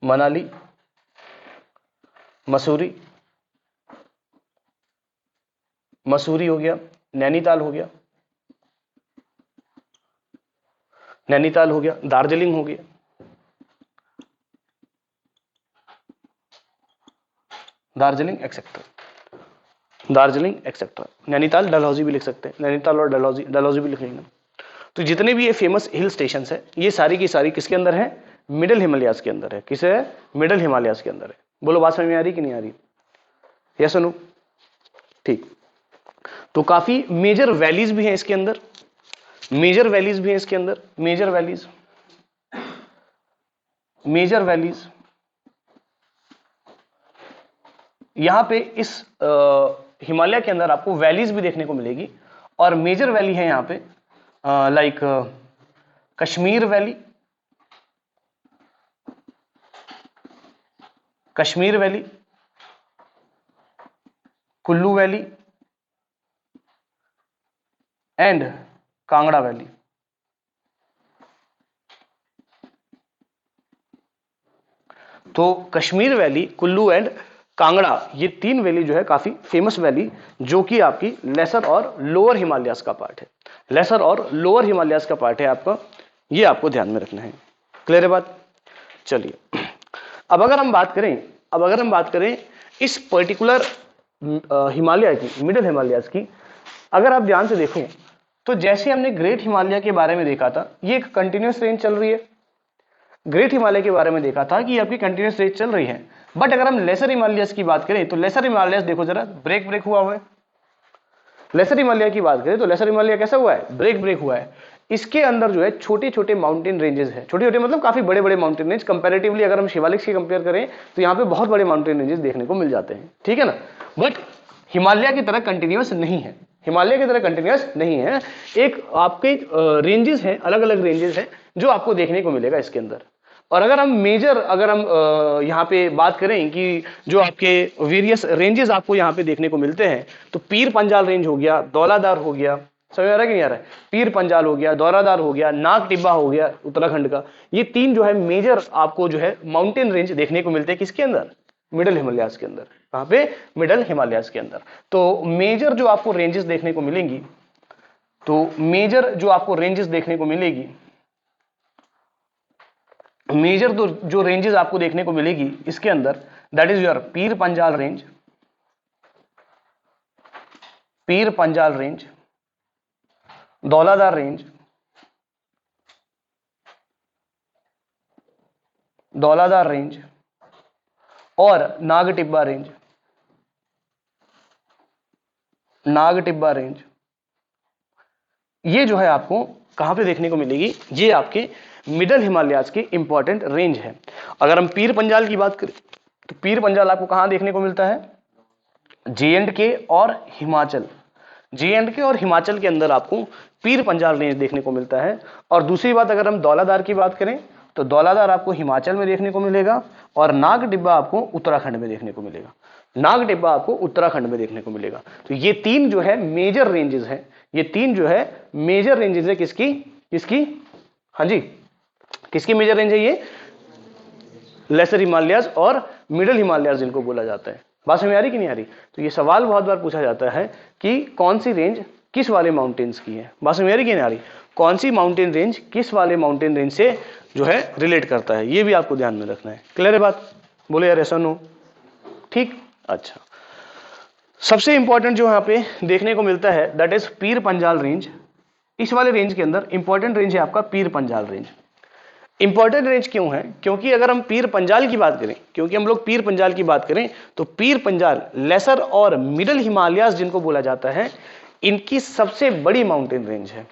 Manali, Mussoorie, Mussoorie हो गया, नैनीताल हो गया, नैनीताल हो गया, दार्जिलिंग हो गया, दार्जिलिंग एक्सेट्रा, दार्जिलिंग एक्सेट्रा, नैनीताल, डलहौजी भी लिख सकते हैं, नैनीताल और डलहौजी, डलहौजी भी लिखेंगे। तो जितने भी ये फेमस हिल स्टेशन है ये सारी की सारी किसके अंदर है? मिडिल हिमालयाज के अंदर है। किसे है? मिडिल हिमालयाज के अंदर है। बोलो बात समझ में आ रही कि नहीं आ रही? Yes no? ठीक। तो काफी मेजर वैलीज भी हैं इसके अंदर, मेजर वैलीज भी हैं इसके अंदर, मेजर वैलीज, मेजर वैलीज। यहां पे इस हिमालय के अंदर आपको वैलीज भी देखने को मिलेगी और मेजर वैली है यहां पे like Kashmir valley, Kashmir valley, Kullu valley and Kangra valley. तो कश्मीर वैली, कुल्लू एंड कांगड़ा, ये तीन वैली जो है काफी फेमस वैली, जो कि आपकी लेसर और लोअर हिमालयास का पार्ट है, लेसर और लोअर हिमालयास का पार्ट है आपका, ये आपको ध्यान में रखना है। क्लियर है बात? चलिए अब अगर हम बात करें, अब अगर हम बात करें इस पर्टिकुलर हिमालय की, मिडिल हिमालयास की, अगर आप ध्यान से देखो तो जैसे हमने ग्रेट हिमालय के बारे में देखा था, ये एक कंटिन्यूअस रेंज चल रही है। ग्रेट हिमालय के बारे में देखा था कि आपकी कंटिन्यूअस रेंज चल रही है, बट अगर हम लेसर हिमालयस की बात करें तो लेसर हिमालयस देखो जरा ब्रेक ब्रेक हुआ है। लेसर हिमालय की बात करें तो लेसर हिमालय कैसा हुआ है? ब्रेक ब्रेक हुआ है। इसके अंदर जो है छोटे छोटे माउंटेन रेंजेस है, छोटे छोटे मतलब काफी बड़े बड़े माउंटेन रेंज, कंपैरेटिवली अगर हम शिवालिक की कंपेयर करें तो यहाँ पे बहुत बड़े माउंटेन रेंजेस देखने को मिल जाते हैं, ठीक है ना। बट हिमालय की तरह कंटिन्यूअस नहीं है, हिमालय की तरह कंटिन्यूअस नहीं है। एक आपके रेंजेस हैं, अलग अलग रेंजेस हैं जो आपको देखने को मिलेगा इसके अंदर। और अगर हम मेजर, अगर हम यहाँ पे बात करें कि जो आपके वेरियस रेंजेस आपको यहाँ पे देखने को मिलते हैं, तो पीर पंजाल रेंज हो गया, दौलादार हो गया, समझ आ रहा है कि नहीं आ रहा है? पीर पंजाल हो गया, दौरादार हो गया, नाग टिब्बा हो गया उत्तराखंड का, ये तीन जो है मेजर आपको जो है माउंटेन रेंज देखने को मिलते हैं किसके अंदर? मिडिल हिमालयास के अंदर। कहां पे? मिडिल हिमालयास के अंदर। तो मेजर जो आपको रेंजेस देखने को मिलेंगी, तो मेजर जो आपको रेंजेस देखने को मिलेगी, मेजर जो रेंजेस आपको देखने को मिलेगी इसके अंदर, that is your Pir Panjal range, Pir Panjal range, दौलादार range, दौलादार range और नाग टिब्बा रेंज, नाग टिब्बा रेंज। ये जो है आपको कहां पे देखने को मिलेगी? ये आपके मिडिल हिमालयाज की इंपॉर्टेंट रेंज है। अगर हम पीर पंजाल की बात करें तो पीर पंजाल आपको कहां देखने को मिलता है? जे&के और हिमाचल, जे&के और हिमाचल के अंदर आपको पीर पंजाल रेंज देखने को मिलता है। और दूसरी बात अगर हम दौलादार की बात करें तो दौलादार आपको हिमाचल में देखने को मिलेगा और नाग टिब्बा आपको उत्तराखंड में देखने को मिलेगा, नाग टिब्बा आपको उत्तराखंड में देखने को मिलेगा। तो ये तीन जो है मेजर रेंजेस हैं, ये तीन जो है मेजर रेंजेस है किसकी? किसकी? हाँ जी, किसकी मेजर रेंज है ये? लेसर हिमालयाज और मिडिल हिमालयाज जिनको बोला जाता है। बात समझ आ रही कि नहीं आ रही? तो ये सवाल बहुत बार पूछा जाता है कि कौन सी रेंज किस वाले माउंटेन्स की है। बात समझ आ रही कि नहीं आ रही? कौन सी माउंटेन रेंज किस वाले माउंटेन रेंज से जो है रिलेट करता है, ये भी आपको ध्यान में रखना है। क्लियर है बात? बोले यार ऐसा नो? ठीक, अच्छा। सबसे इंपॉर्टेंट जो यहाँ पे देखने को मिलता है that is Pir Panjal range. इस वाले रेंज के अंदर इंपॉर्टेंट रेंज है आपका पीर पंजाल रेंज। इंपॉर्टेंट रेंज क्यों है? क्योंकि अगर हम पीर पंजाल की बात करें, क्योंकि हम लोग पीर पंजाल की बात करें तो पीर पंजाल लेसर और मिडल हिमालयाज जिनको बोला जाता है, इनकी सबसे बड़ी माउंटेन रेंज है।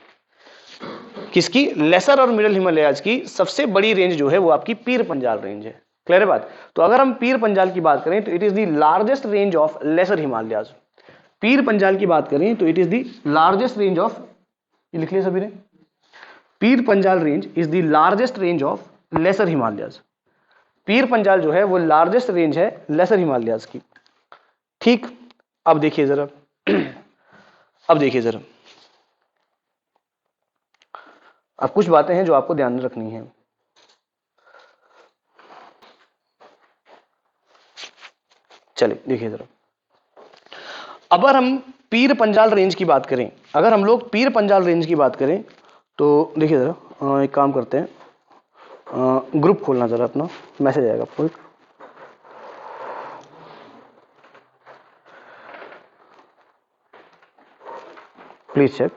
किसकी? लेसर और मिडल हिमालयाज की सबसे बड़ी रेंज जो है वो आपकी पीर पंजाल रेंज है। क्लियर है बात? तो अगर हम पीर पंजाल की बात करें तो it is the largest range of lesser Himalayas. Pir Panjal की बात करें तो it is the largest range of, ये लिख लिया सभी ने, Pir Panjal range is the largest range of lesser Himalayas. Pir Panjal जो है वो लार्जेस्ट रेंज है लेसर हिमालयाज की। ठीक, अब देखिए जरा अब देखिए जरा, अब कुछ बातें हैं जो आपको ध्यान में रखनी है। चलिए देखिए जरा, अगर हम पीर पंजाल रेंज की बात करें, अगर हम लोग पीर पंजाल रेंज की बात करें तो देखिए जरा, एक काम करते हैं, ग्रुप खोलना जरा अपना, मैसेज आएगा आपको। Please check.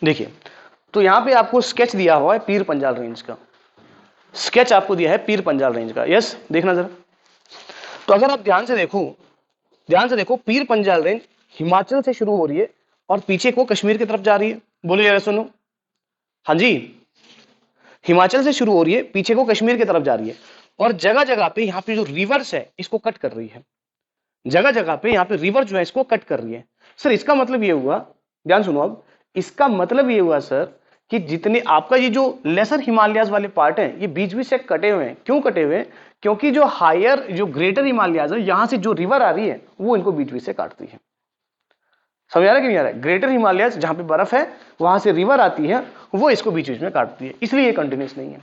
देखिए, तो यहां पे आपको स्केच दिया हुआ है पीर पंजाल रेंज का, स्केच आपको दिया है पीर पंजाल रेंज का। यस, देखना जरा। तो अगर आप ध्यान से देखो, ध्यान से देखो, पीर पंजाल रेंज हिमाचल से शुरू हो रही है और पीछे को कश्मीर की तरफ जा रही है। बोलो यार सुनो, हाँ जी, हिमाचल से शुरू हो रही है, पीछे को कश्मीर की तरफ जा रही है, और जगह जगह पे यहाँ पे जो रिवर्स है इसको कट कर रही है। जगह जगह पे यहाँ पे रिवर जो है इसको कट कर रही है। सर इसका मतलब ये हुआ, ध्यान सुनो अब, इसका मतलब ये हुआ सर कि जितने आपका ये जो लेसर हिमालयाज वाले पार्ट हैं ये बीच बीच से कटे हुए हैं। क्यों कटे हुए हैं? क्योंकि जो हायर, जो ग्रेटर हिमालयाज है, यहां से जो रिवर आ रही है वो इनको बीच बीच से काटती है। समझ आ रहा है कि नहीं आ रहा है? ग्रेटर हिमालयाज जहां पे बर्फ है वहां से रिवर आती है, वो इसको बीच बीच में काटती है, इसलिए ये कंटिन्यूस नहीं है,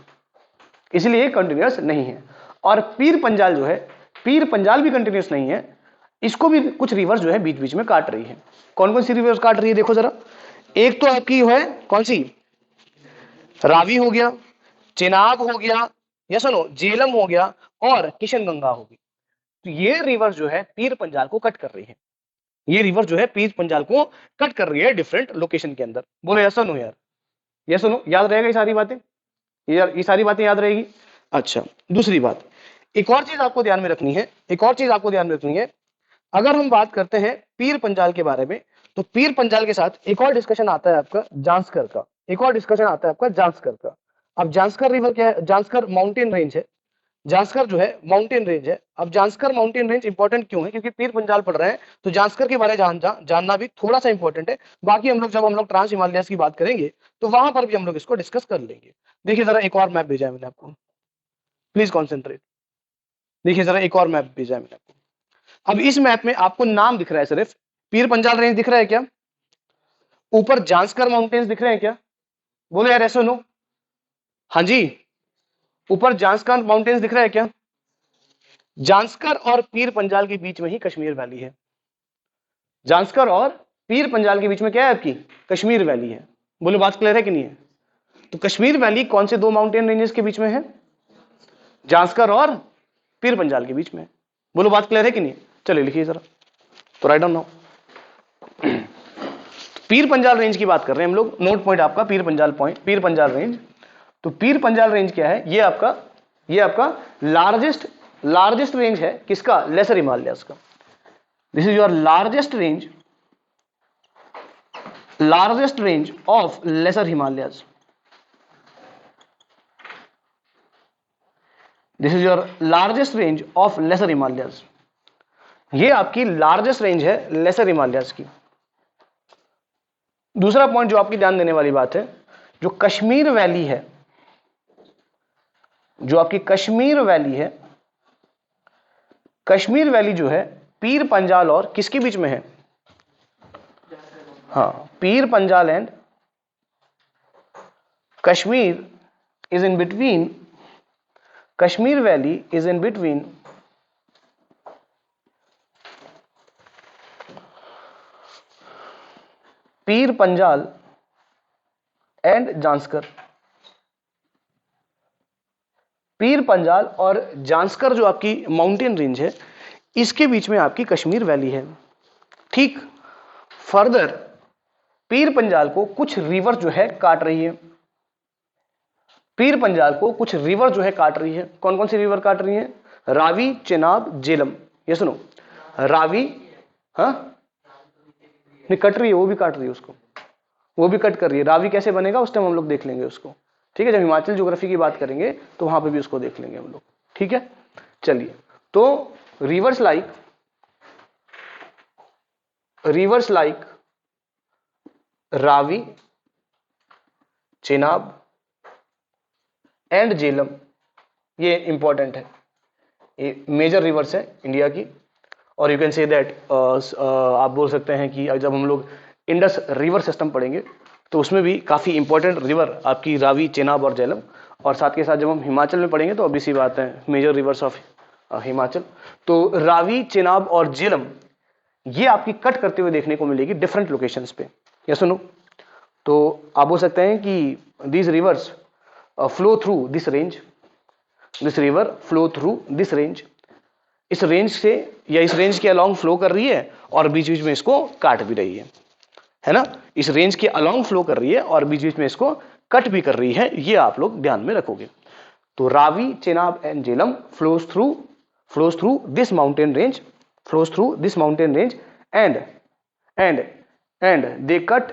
इसलिए ये कंटिन्यूस नहीं है। और पीर पंजाल जो है, पीर पंजाल भी कंटिन्यूस नहीं है, इसको भी कुछ रिवर्स जो है बीच बीच में काट रही है। कौन कौन सी रिवर्स काट रही है देखो जरा। एक तो आपकी है कौन सी, रावी हो गया, चेनाब हो गया, या सुनो झेलम हो गया, और किशन गंगा होगी। तो ये रिवर जो है पीर पंजाल को कट कर रही है, ये रिवर जो है पीर पंजाल को कट कर रही है डिफरेंट लोकेशन के अंदर। बोलो यस सुनो यार, ये सुनो, याद रहेगा ये सारी बातें, ये सारी बातें याद रहेगी। अच्छा, दूसरी बात, एक और चीज आपको ध्यान में रखनी है, एक और चीज आपको ध्यान में रखनी है। अगर हम बात करते हैं पीर पंजाल के बारे में, तो पीर पंजाल के साथ एक और डिस्कशन आता है आपका जांस्कर का, एक और डिस्कशन आता है आपका जांस्कर का। अब जांस्कर रिवर क्या है? जांस्कर माउंटेन रेंज है, जांस्कर जो है माउंटेन रेंज है। अब जांस्कर माउंटेन रेंज इंपॉर्टेंट क्यों है? क्योंकि पीर पंजाल पढ़ रहे हैं तो जांस्कर के बारे में जानना भी थोड़ा सा इंपॉर्टेंट है। बाकी हम लोग जब हम लोग ट्रांस हिमालयास की बात करेंगे तो वहां पर भी हम लोग इसको डिस्कस कर लेंगे। देखिए जरा, एक और मैप भेजा है मैंने आपको, प्लीज कॉन्सेंट्रेट। देखिए जरा, एक और मैप भेजा है मैंने आपको। अब इस मैप में आपको नाम दिख रहा है, सिर्फ पीर पंजाल रेंज दिख रहा है क्या? ऊपर जांस्कर माउंटेन्स दिख रहे हैं क्या? बोलो यार ऐसे नो, हाँ जी, ऊपर जांस्कर माउंटेन्स दिख रहा है क्या? जांस्कर और पीर पंजाल के बीच में ही कश्मीर वैली है। जांस्कर और पीर पंजाल के बीच में क्या है आपकी? कश्मीर वैली है। बोलो बात क्लियर है कि नहीं है? तो कश्मीर वैली कौन से दो माउंटेन रेंजेस के बीच में है? जांस्कर और पीर पंजाल के बीच में। बोलो बात क्लियर है कि नहीं? चलिए लिखिए जरा, तो राइट डाउन नाउ। पीर पंजाल रेंज की बात कर रहे हैं हम लोग, नोट पॉइंट आपका पीर पंजाल पॉइंट, पीर पंजाल रेंज। तो पीर पंजाल रेंज क्या है? ये आपका लार्जेस्ट रेंज है किसका? लेसर हिमालयास का। This is your largest range of lesser Himalayas. This is your largest range of lesser Himalayas. ये आपकी लार्जेस्ट रेंज है लेसर हिमालयास की। दूसरा पॉइंट जो आपकी ध्यान देने वाली बात है, जो कश्मीर वैली है, जो आपकी कश्मीर वैली है, कश्मीर वैली जो है पीर पंजाल और किसके बीच में है? हाँ, Pir Panjal and Kashmir is in between, Kashmir valley is in between Pir Panjal and Zanskar. Pir Panjal और जांस्कर जो आपकी माउंटेन रेंज है, इसके बीच में आपकी कश्मीर वैली है। ठीक, फर्दर पीर पंजाल को कुछ रिवर जो है काट रही है। पीर पंजाल को कुछ रिवर जो है काट रही है। कौन कौन सी रिवर काट रही है? रावी, चेनाब, जेलम। ये सुनो, रावी, हाँ नहीं कट रही है, वो भी काट रही है उसको, वो भी कट कर रही है। रावी कैसे बनेगा उस टाइम हम लोग देख लेंगे उसको, ठीक है, जब हिमाचल ज्योग्राफी की बात करेंगे तो वहां पे भी उसको देख लेंगे हम लोग, ठीक है। चलिए, तो reverse like Ravi, Chenab and Jhelum, ये इंपॉर्टेंट है, ये मेजर रिवर्स है इंडिया की। और यू कैन से दैट, आप बोल सकते हैं कि जब हम लोग इंडस रिवर सिस्टम पढ़ेंगे तो उसमें भी काफ़ी इंपॉर्टेंट रिवर आपकी रावी, चेनाब और झेलम। और साथ के साथ जब हम हिमाचल में पढ़ेंगे तो ऑब्वियस सी बात है मेजर रिवर्स ऑफ हिमाचल। तो रावी, चेनाब और झेलम ये आपकी कट करते हुए देखने को मिलेगी डिफरेंट लोकेशंस पे। या सुनो, तो आप बोल सकते हैं कि these rivers flow through this range, this river flow through this range, इस रेंज से या इस रेंज के अलोंग फ्लो कर रही है और बीच बीच में इसको काट भी रही है ना। इस रेंज के अलोंग फ्लो कर रही है और बीच बीच में इसको कट भी कर रही है, ये आप लोग ध्यान में रखोगे। तो Ravi, Chenab and Jhelum flows through this mountain range, and they cut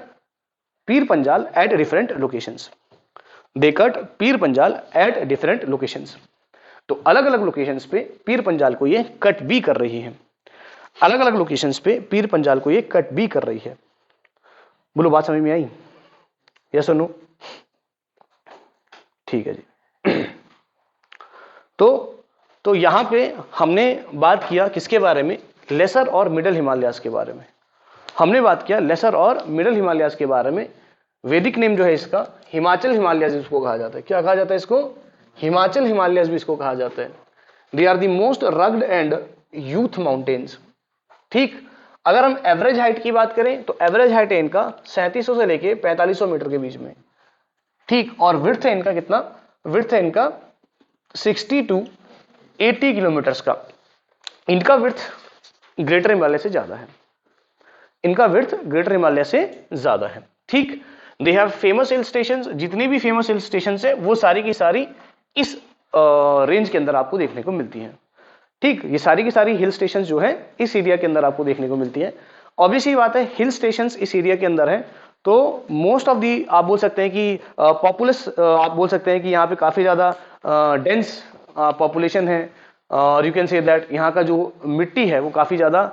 Pir Panjal at different locations. तो अलग अलग लोकेशंस पे पीर पंजाल को ये कट भी कर रही है, अलग अलग लोकेशंस पे पीर पंजाल को ये कट भी कर रही है। बोलो, बात समझ में आई? यस और नो? ठीक है जी। तो यहां पे हमने बात किया किसके बारे में? लेसर और मिडल हिमालयाज के बारे में हमने बात किया, लेसर और मिडल हिमालयाज के बारे में। वैदिक नेम जो है इसका हिमाचल हिमालयाज इसको कहा जाता है। क्या कहा जाता है इसको? हिमाचल हिमालयाज भी इसको कहा जाता है। They are the most rugged and youth mountains. ठीक, अगर हम एवरेज हाइट की बात करें तो एवरेज हाइट है इनका 3700 से लेके 4500 मीटर के बीच में। ठीक, और विड्थ है इनका कितना? विड्थ है इनका 60 to 80 किलोमीटर्स का। इनका विड्थ ग्रेटर हिमालय से ज्यादा है, इनका विड्थ ग्रेटर हिमालय से ज्यादा है। ठीक, they have famous hill stations. जितनी भी फेमस हिल स्टेशंस है वो सारी की सारी इस रेंज के अंदर आपको देखने को मिलती हैं। ठीक, ये सारी की सारी हिल स्टेशंस जो है इस एरिया के अंदर आपको देखने को मिलती है। ऑब्वियसली बात है, हिल स्टेशंस इस एरिया के अंदर है तो मोस्ट ऑफ दी आप बोल सकते हैं कि पॉपुलस, आप बोल सकते हैं कि यहाँ पे काफी ज्यादा डेंस पॉपुलेशन है। और यू कैन से दैट यहाँ का जो मिट्टी है वो काफी ज्यादा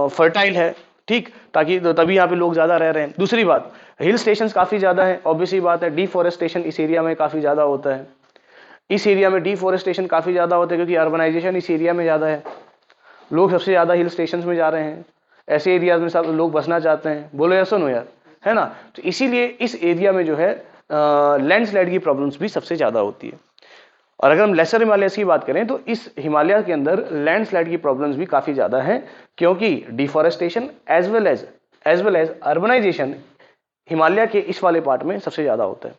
फर्टाइल है। ठीक, ताकि तभी यहाँ पे लोग ज्यादा रह रहे हैं। दूसरी बात, हिल स्टेशंस काफी ज्यादा है, ऑब्वियसली बात है डिफॉरेस्टेशन इस एरिया में काफी ज्यादा होता है। इस एरिया में डिफॉरेस्टेशन काफी ज्यादा होता है क्योंकि अर्बनाइजेशन इस एरिया में ज्यादा है। लोग सबसे ज्यादा हिल स्टेशंस में जा रहे हैं, ऐसे एरियाज में सब लोग बसना चाहते हैं। बोलो या सुनो यार, है ना। तो इसीलिए इस एरिया में जो है लैंडस्लाइड की प्रॉब्लम्स भी सबसे ज्यादा होती है। और अगर हम लेसर हिमालयस की बात करें तो इस हिमालय के अंदर लैंडस्लाइड की प्रॉब्लम्स भी काफी ज्यादा है क्योंकि deforestation as well as urbanisation Himalaya के इस वाले पार्ट में सबसे ज्यादा होता है।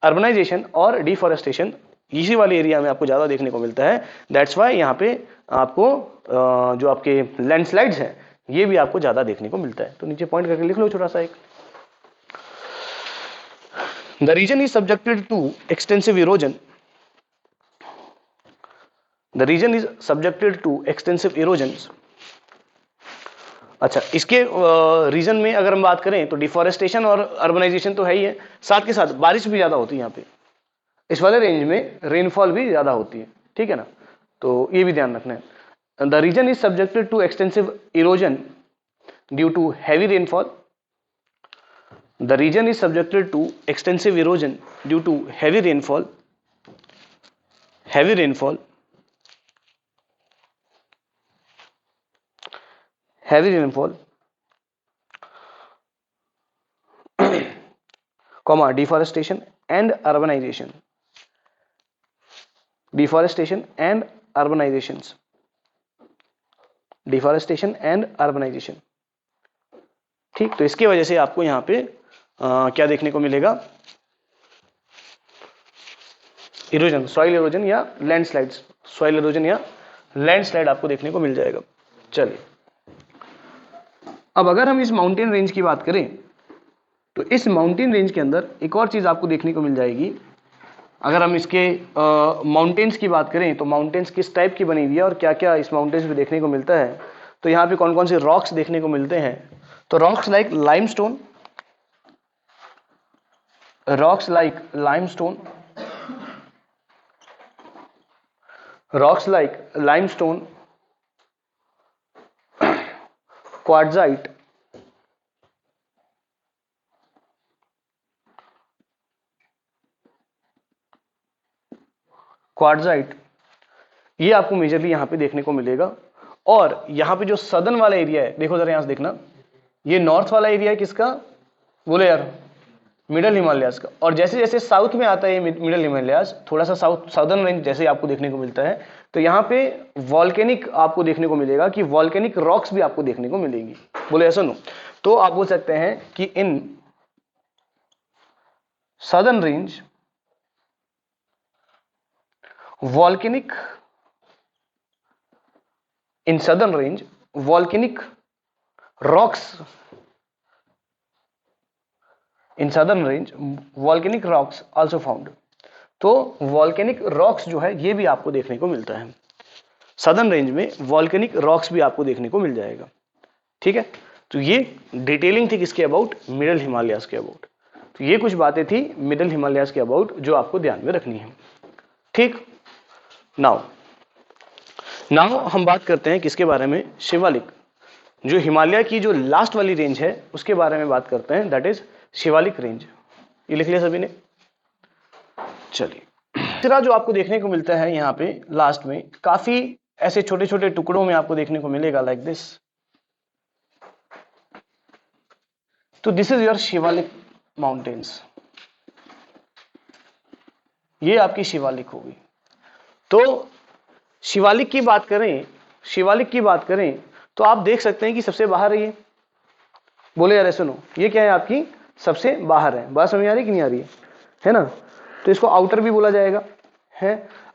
अर्बनाइजेशन और डिफॉरेस्टेशन इसी वाले एरिया में आपको ज्यादा देखने को मिलता है। दैट्स वाई यहाँ पे आपको जो आपके लैंडस्लाइड्स हैं ये भी आपको ज्यादा देखने को मिलता है। तो नीचे पॉइंट करके लिख लो छोटा सा एक। The region is subjected to extensive erosion. The region is subjected to extensive erosions. अच्छा, इसके रीजन में अगर हम बात करें तो डिफॉरेस्टेशन और अर्बनाइजेशन तो है ही है, साथ के साथ बारिश भी ज्यादा होती है यहाँ पे। इस वाले रेंज में रेनफॉल भी ज्यादा होती है, ठीक है ना। तो ये भी ध्यान रखना है। The region is subjected to extensive erosion due to heavy rainfall. The region is subjected to extensive erosion due to heavy rainfall. Heavy rainfall, heavy rainfall, deforestation and urbanization. Deforestation and urbanizations. Deforestation and urbanization. ठीक, तो इसकी वजह से आपको यहाँ पे क्या देखने को मिलेगा? इरोजन, सॉइल इरोजन या लैंडस्लाइड्स, सॉइल इरोजन या लैंडस्लाइड आपको देखने को मिल जाएगा। चलिए, अब अगर हम इस माउंटेन रेंज की बात करें तो इस माउंटेन रेंज के अंदर एक और चीज आपको देखने को मिल जाएगी। अगर हम इसके माउंटेन्स की बात करें तो माउंटेन्स किस टाइप की बनी हुई है और क्या क्या इस माउंटेन्स में देखने को मिलता है, तो यहाँ पे कौन कौन से रॉक्स देखने को मिलते हैं। तो rocks like limestone, rocks like limestone, rocks like limestone, quartzite, quartzite, ये आपको मेजरली यहां पे देखने को मिलेगा। और यहां पे जो सदर्न वाला एरिया है, देखो जरा यहां से देखना, ये नॉर्थ वाला एरिया है किसका, बोले यार, मिडल हिमालयाज का। और जैसे जैसे साउथ में आता है मिडल हिमालयाज, थोड़ा सा साउथ साउदर्न रेंज जैसे आपको देखने को मिलता है, तो यहाँ पे वॉल्केनिक आपको देखने को मिलेगा कि वॉल्केनिक रॉक्स भी आपको देखने को मिलेंगी। बोले ऐसा नो, तो आप बोल सकते हैं कि in southern range volcanic, in southern range volcanic rocks, in southern range volcanic rocks also found. तो वॉल्केनिक रॉक्स जो है ये भी आपको देखने को मिलता है, सदर्न रेंज में वॉल्केनिक रॉक्स भी आपको देखने को मिल जाएगा। ठीक है, तो ये डिटेलिंग थी किसके अबाउट, मिडल हिमालयाज के अबाउट। तो ये कुछ बातें थी मिडल हिमालयाज के अबाउट जो आपको ध्यान में रखनी है। ठीक, नाउ हम बात करते हैं किसके बारे में, शिवालिक, जो हिमालय की जो लास्ट वाली रेंज है उसके बारे में बात करते हैं, दैट इज शिवालिक रेंज। ये लिख लिया सभी ने। चलिए, तीसरा जो आपको देखने को मिलता है यहाँ पे लास्ट में, काफी ऐसे छोटे छोटे टुकड़ों में आपको देखने को मिलेगा लाइक दिस। तो this is your Shivalik mountains, ये आपकी शिवालिक होगी। तो शिवालिक की बात करें, शिवालिक की बात करें तो आप देख सकते हैं कि सबसे बाहर है ये, बोले यार सुनो, ये क्या है आपकी सबसे बाहर है। बात समझ आ रही कि नहीं आ रही है ना। तो इसको आउटर भी बोला जाएगा है।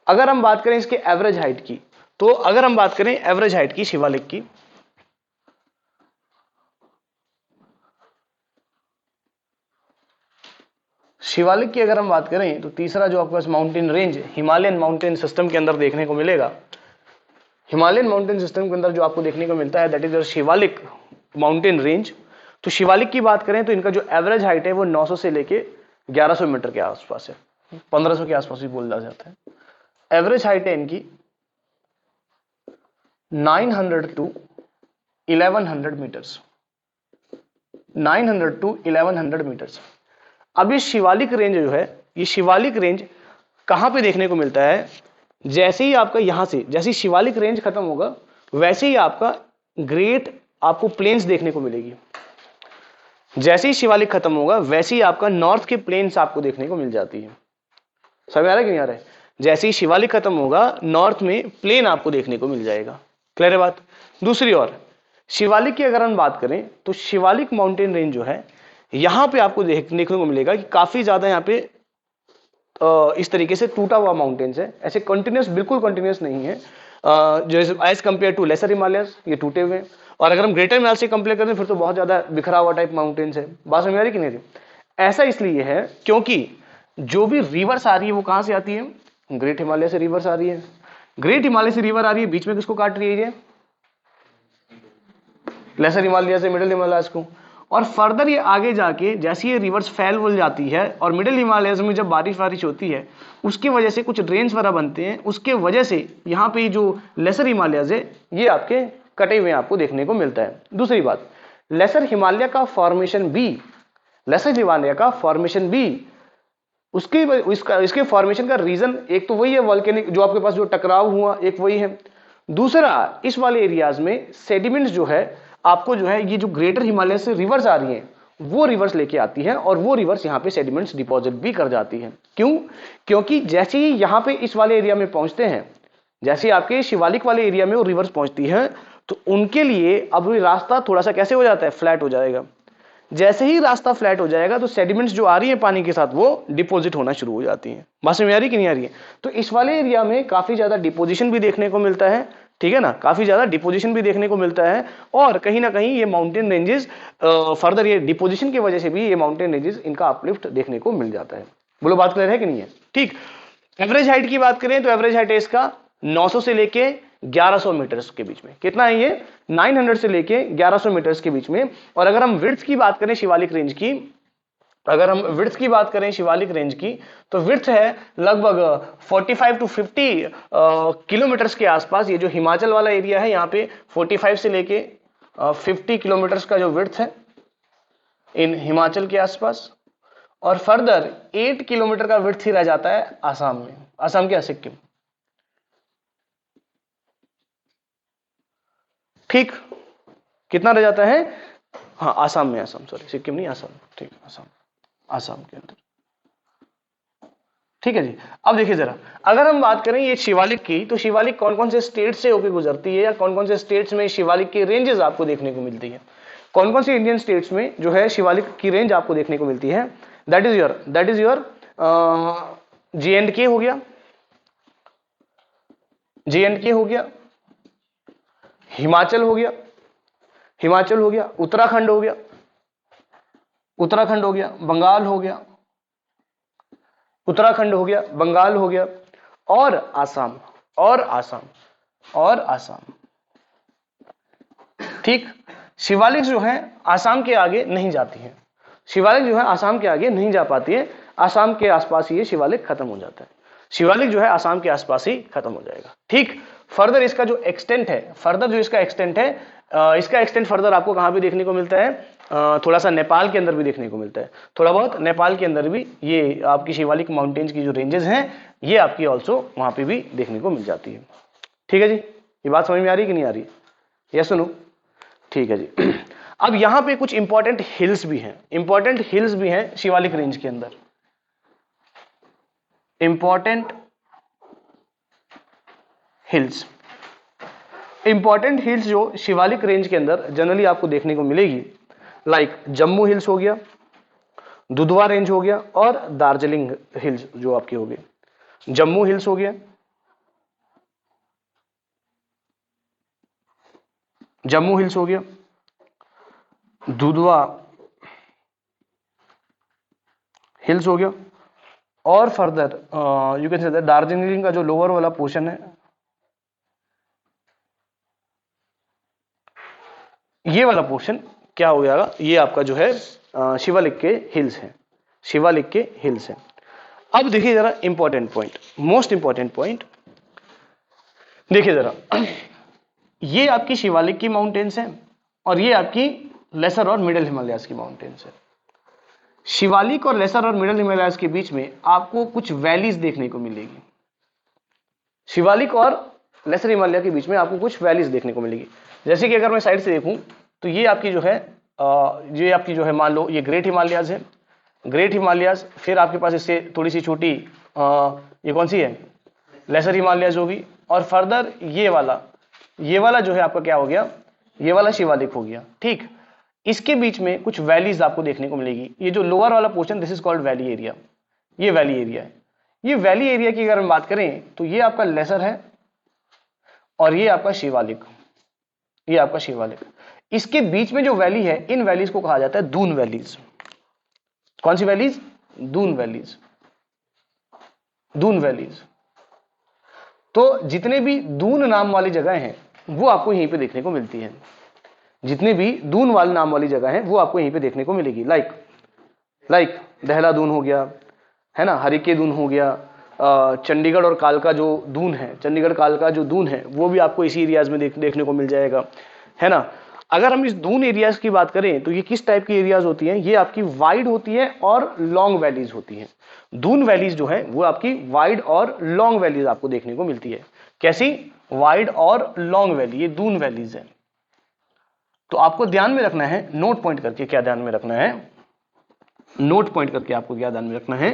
अगर हम बात करें इसके एवरेज हाइट की, तो अगर हम बात करें एवरेज हाइट की शिवालिक की, शिवालिक की अगर हम बात करें तो तीसरा जो आपके पास mountain range Himalayan mountain system के अंदर देखने को मिलेगा, हिमालयन माउंटेन सिस्टम के अंदर जो आपको देखने को मिलता है that is Shivalik mountain range. तो शिवालिक की बात करें तो इनका जो एवरेज हाइट है वो 900 से लेके 1100 मीटर के आसपास है, 1500 के आसपास भी बोला जाता है। एवरेज हाइट है इनकी 900 टू 1100 मीटर्स, 900 टू 1100 मीटर्स। अब ये शिवालिक रेंज जो है, ये शिवालिक रेंज कहां पे देखने को मिलता है, जैसे ही आपका यहां से, जैसे ही शिवालिक रेंज खत्म होगा वैसे ही आपका ग्रेट आपको प्लेन्स देखने को मिलेगी। जैसे ही शिवालिक खत्म होगा वैसे ही आपका नॉर्थ के प्लेन्स आपको देखने को मिल जाती है। समझ आ रहा है कि नहीं आ रहा है। जैसे ही शिवालिक खत्म होगा नॉर्थ में प्लेन आपको देखने को मिल जाएगा। क्लियर है बात। दूसरी ओर शिवालिक की अगर हम बात करें तो शिवालिक माउंटेन रेंज जो है यहां पे आपको देखने को मिलेगा कि काफी ज्यादा यहाँ पे इस तरीके से टूटा हुआ माउंटेन्स है, ऐसे कंटिन्यूस, बिल्कुल कंटिन्यूस नहीं है। जैसे as compare to lesser Himalayas ये टूटे हुए हैं, और अगर हम ग्रेटर हिमालय से कंपेयर करें फिर तो बहुत ज्यादा बिखरा हुआ टाइप माउंटेन्स है। बात समझ आ रही कि नहीं? ऐसा इसलिए है क्योंकि जो भी रिवर्स आ रही है वो कहां से आती है, ग्रेट हिमालय से रिवर्स आ रही है। ग्रेट हिमालय से रिवर आ रही है, बीच में किसको काट रही है, लेसर हिमालय से मिडिल हिमालयस को। और फर्दर ये आगे जाके जैसे ये रिवर्स फैल बोल जाती है और मिडिल हिमालयस में जब बारिश वारिश होती है उसकी वजह से कुछ रेंज वगैरह बनते हैं, उसके वजह से यहाँ पे जो लेसर हिमालयस है ये आपके कटे हुए आपको देखने को मिलता है। दूसरी बात, लेसर हिमालय का फॉर्मेशन भी, लेसर हिमालय का फॉर्मेशन भी इसके फॉर्मेशन का रीजन एक तो वही है वॉल्केनिक, जो आपके पास जो टकराव हुआ एक वही है। दूसरा, इस वाले एरियाज में सेडिमेंट्स जो है आपको जो है ये जो ग्रेटर हिमालय से रिवर्स आ रही है वो रिवर्स लेके आती है और वो रिवर्स यहाँ पे सेडिमेंट्स डिपॉजिट भी कर जाती है। क्यों? क्योंकि जैसे ही यहाँ पे इस वाले एरिया में पहुंचते हैं, जैसे आपके शिवालिक वाले एरिया में वो रिवर्स पहुंचती है तो उनके लिए अब रास्ता थोड़ा सा कैसे हो जाता है, फ्लैट हो जाएगा। जैसे ही रास्ता फ्लैट हो जाएगा तो सेडिमेंट्स जो आ रही है पानी के साथ वो डिपॉजिट होना शुरू हो जाती है। बात समझ में आ रही कि नहीं आ रही है? तो इस वाले एरिया में काफी ज्यादा डिपोजिशन भी देखने को मिलता है ठीक है ना, काफी ज्यादा डिपोजिशन भी देखने को मिलता है और कहीं ना कहीं ये माउंटेन रेंजेस फर्दर ये डिपोजिशन की वजह से भी ये माउंटेन रेंजेस इनका अपलिफ्ट देखने को मिल जाता है। बोलो बात क्लियर है कि नहीं है? ठीक। एवरेज हाइट की बात करें तो एवरेज हाइट है इसका 900 से लेके 1100 मीटर्स के बीच में। कितना है ये? 900 से लेके 1100 मीटर्स के बीच में। और अगर हम विड्थ की बात करें शिवालिक रेंज की, अगर हम विड्थ की बात करें शिवालिक रेंज की, तो विड्थ है लगभग 45 टू 50 किलोमीटर्स के आसपास। ये जो हिमाचल वाला एरिया है यहाँ पे 45 से लेके 50 किलोमीटर्स का जो विड्थ है इन हिमाचल के आसपास। और फर्दर 8 किलोमीटर का विड्थ ही रह जाता है आसाम में। आसाम क्या? सिक्किम। ठीक, कितना रह जाता है? हाँ आसाम में, आसाम, सॉरी सिक्किम नहीं, आसाम। ठीक, आसाम, आसाम के अंदर। ठीक है जी। अब देखिए जरा, अगर हम बात करें ये शिवालिक की, तो शिवालिक कौन कौन से स्टेट से होकर गुजरती है या कौन कौन से स्टेट्स में शिवालिक की रेंजेस आपको देखने को मिलती है? कौन कौन से इंडियन स्टेट्स में जो है शिवालिक की रेंज आपको देखने को मिलती है? दैट इज योर JNK हो गया, JNK हो गया, हिमाचल हो गया, हिमाचल हो गया, उत्तराखंड हो गया, उत्तराखंड हो गया, बंगाल हो गया, उत्तराखंड हो गया, बंगाल हो गया, और आसाम, और आसाम, और आसाम। ठीक। शिवालिक जो है आसाम के आगे नहीं जाती है, शिवालिक जो है आसाम के आगे नहीं जा पाती है। आसाम के आसपास ही ये शिवालिक खत्म हो जाता है। शिवालिक जो है आसाम के आसपास ही खत्म हो जाएगा। ठीक। फर्दर इसका जो एक्सटेंट है, फर्दर जो इसका एक्सटेंट है, इसका एक्सटेंट फर्दर आपको कहां पे देखने को मिलता है? थोड़ा सा नेपाल के अंदर भी देखने को मिलता है, थोड़ा बहुत नेपाल के अंदर भी ये आपकी शिवालिक माउंटेन्स की जो रेंजेस हैं ये आपकी ऑल्सो वहां पे भी देखने को मिल जाती है। ठीक है जी, ये बात समझ में आ रही है कि नहीं आ रही? यस सुनो। ठीक है जी। अब यहां पे कुछ इंपॉर्टेंट हिल्स भी हैं, इंपॉर्टेंट हिल्स भी हैं शिवालिक रेंज के अंदर। इंपॉर्टेंट हिल्स, इंपॉर्टेंट हिल्स जो शिवालिक रेंज के अंदर जनरली आपको देखने को मिलेगी, लाइक जम्मू हिल्स हो गया, दुधवा रेंज हो गया, और दार्जिलिंग हिल्स जो आपके हो गए। जम्मू हिल्स हो गया, जम्मू हिल्स हो गया, दुधवा हिल्स हो गया, और further you can say that Darjeeling का जो लोअर वाला पोर्शन है, ये वाला पोर्शन क्या हो जाएगा? ये आपका जो है शिवालिक के हिल्स है, शिवालिक के हिल्स है। अब देखिए जरा important point, most important point देखिए जरा। ये आपकी शिवालिक की माउंटेन्स हैं और ये आपकी लेसर और मिडिल हिमालयाज की माउंटेन्स है। शिवालिक और लेसर और मिडिल हिमालयाज के बीच में आपको कुछ वैलीज देखने को मिलेगी। शिवालिक और लेसर हिमालय के बीच में आपको कुछ वैलीज देखने को मिलेगी। जैसे कि अगर मैं साइड से देखूं तो ये आपकी जो है ये आपकी जो है, मान लो ये ग्रेट हिमालयाज है, ग्रेट हिमालयाज, फिर आपके पास इससे थोड़ी सी छोटी ये कौन सी है? लेसर हिमालयाज होगी, और फर्दर ये वाला जो है आपका क्या हो गया? ये वाला शिवालिक हो गया। ठीक। इसके बीच में कुछ वैलीज आपको देखने को मिलेगी। ये जो लोअर वाला portion, this is called valley area, ये वैली एरिया है। ये वैली एरिया की अगर हम बात करें तो ये आपका लेसर है और ये आपका शिवालिक, ये आपका शिवालिक। इसके बीच में जो वैली है, इन वैलीज को कहा जाता है दून वैलीज। कौन सी valleys? Doon valleys, Doon valleys. तो जितने भी दून नाम वाली जगह हैं वो आपको यहीं पे देखने को मिलती है। जितने भी दून वाले नाम वाली जगह हैं वो आपको यहीं पे देखने को मिलेगी। लाइक देहरादून हो गया, है ना, हरिके दून हो गया, चंडीगढ़ और कालका जो दून है, चंडीगढ़ कालका जो दून है वो भी आपको इसी एरियाज में देखने को मिल जाएगा, है ना। अगर हम इस दून एरियाज की बात करें तो ये किस टाइप की एरियाज होती हैं? ये आपकी वाइड होती है और लॉन्ग वैलीज होती हैं। दून वैलीज जो है वो आपकी वाइड और लॉन्ग वैलीज आपको देखने को मिलती है। कैसी? वाइड और लॉन्ग वैली, ये दून वैलीज है। तो आपको ध्यान में रखना है, नोट पॉइंट करके क्या ध्यान में रखना है, नोट पॉइंट करके आपको क्या ध्यान में रखना है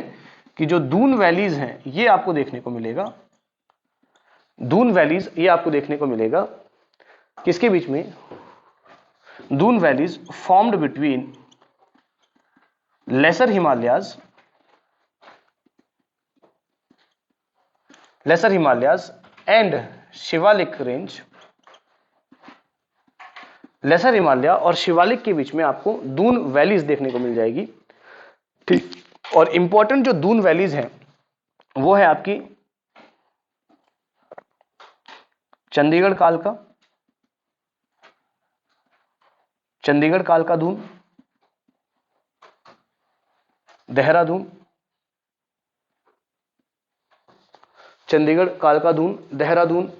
कि जो दून वैलीज हैं ये आपको देखने को मिलेगा, दून वैलीज ये आपको देखने को मिलेगा किसके बीच में? Doon valleys formed between lesser Himalayas, lesser Himalayas and Shivalik range, lesser Himalaya और शिवालिक के बीच में आपको दून वैलीज देखने को मिल जाएगी। ठीक, और इंपॉर्टेंट जो दून वैलीज हैं वो है आपकी चंडीगढ़ कालका, चंडीगढ़ कालका दून, देहरादून, चंडीगढ़ कालका दून, देहरादून,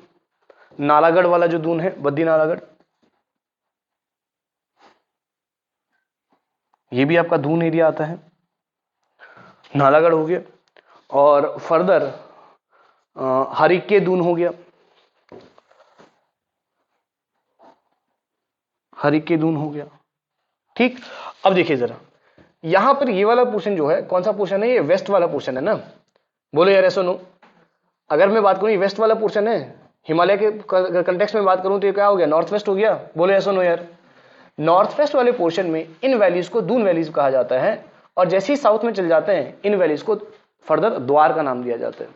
नालागढ़ वाला जो दून है बद्दी नालागढ़, ये भी आपका दून एरिया आता है, नालागढ़ हो गया। और फर्दर हरिके दून हो गया, हरिके दून हो गया। ठीक, अब देखिए जरा यहां पर ये वाला पोर्शन जो है, कौन सा पोर्शन है, ये वेस्ट वाला पोर्शन है ना, बोलो यार ऐसा नो। अगर मैं बात करूं ये वेस्ट वाला पोर्शन है, हिमालय के कंटेक्स्ट में बात करूं तो ये क्या हो गया, नॉर्थ वेस्ट हो गया, बोलो ऐसा नो यार। नॉर्थ वेस्ट वाले पोर्शन में इन वैलीज को दून वैलीज कहा जाता है, और जैसे ही साउथ में चल जाते हैं इन वैलीज को फर्दर द्वार का नाम दिया जाता है।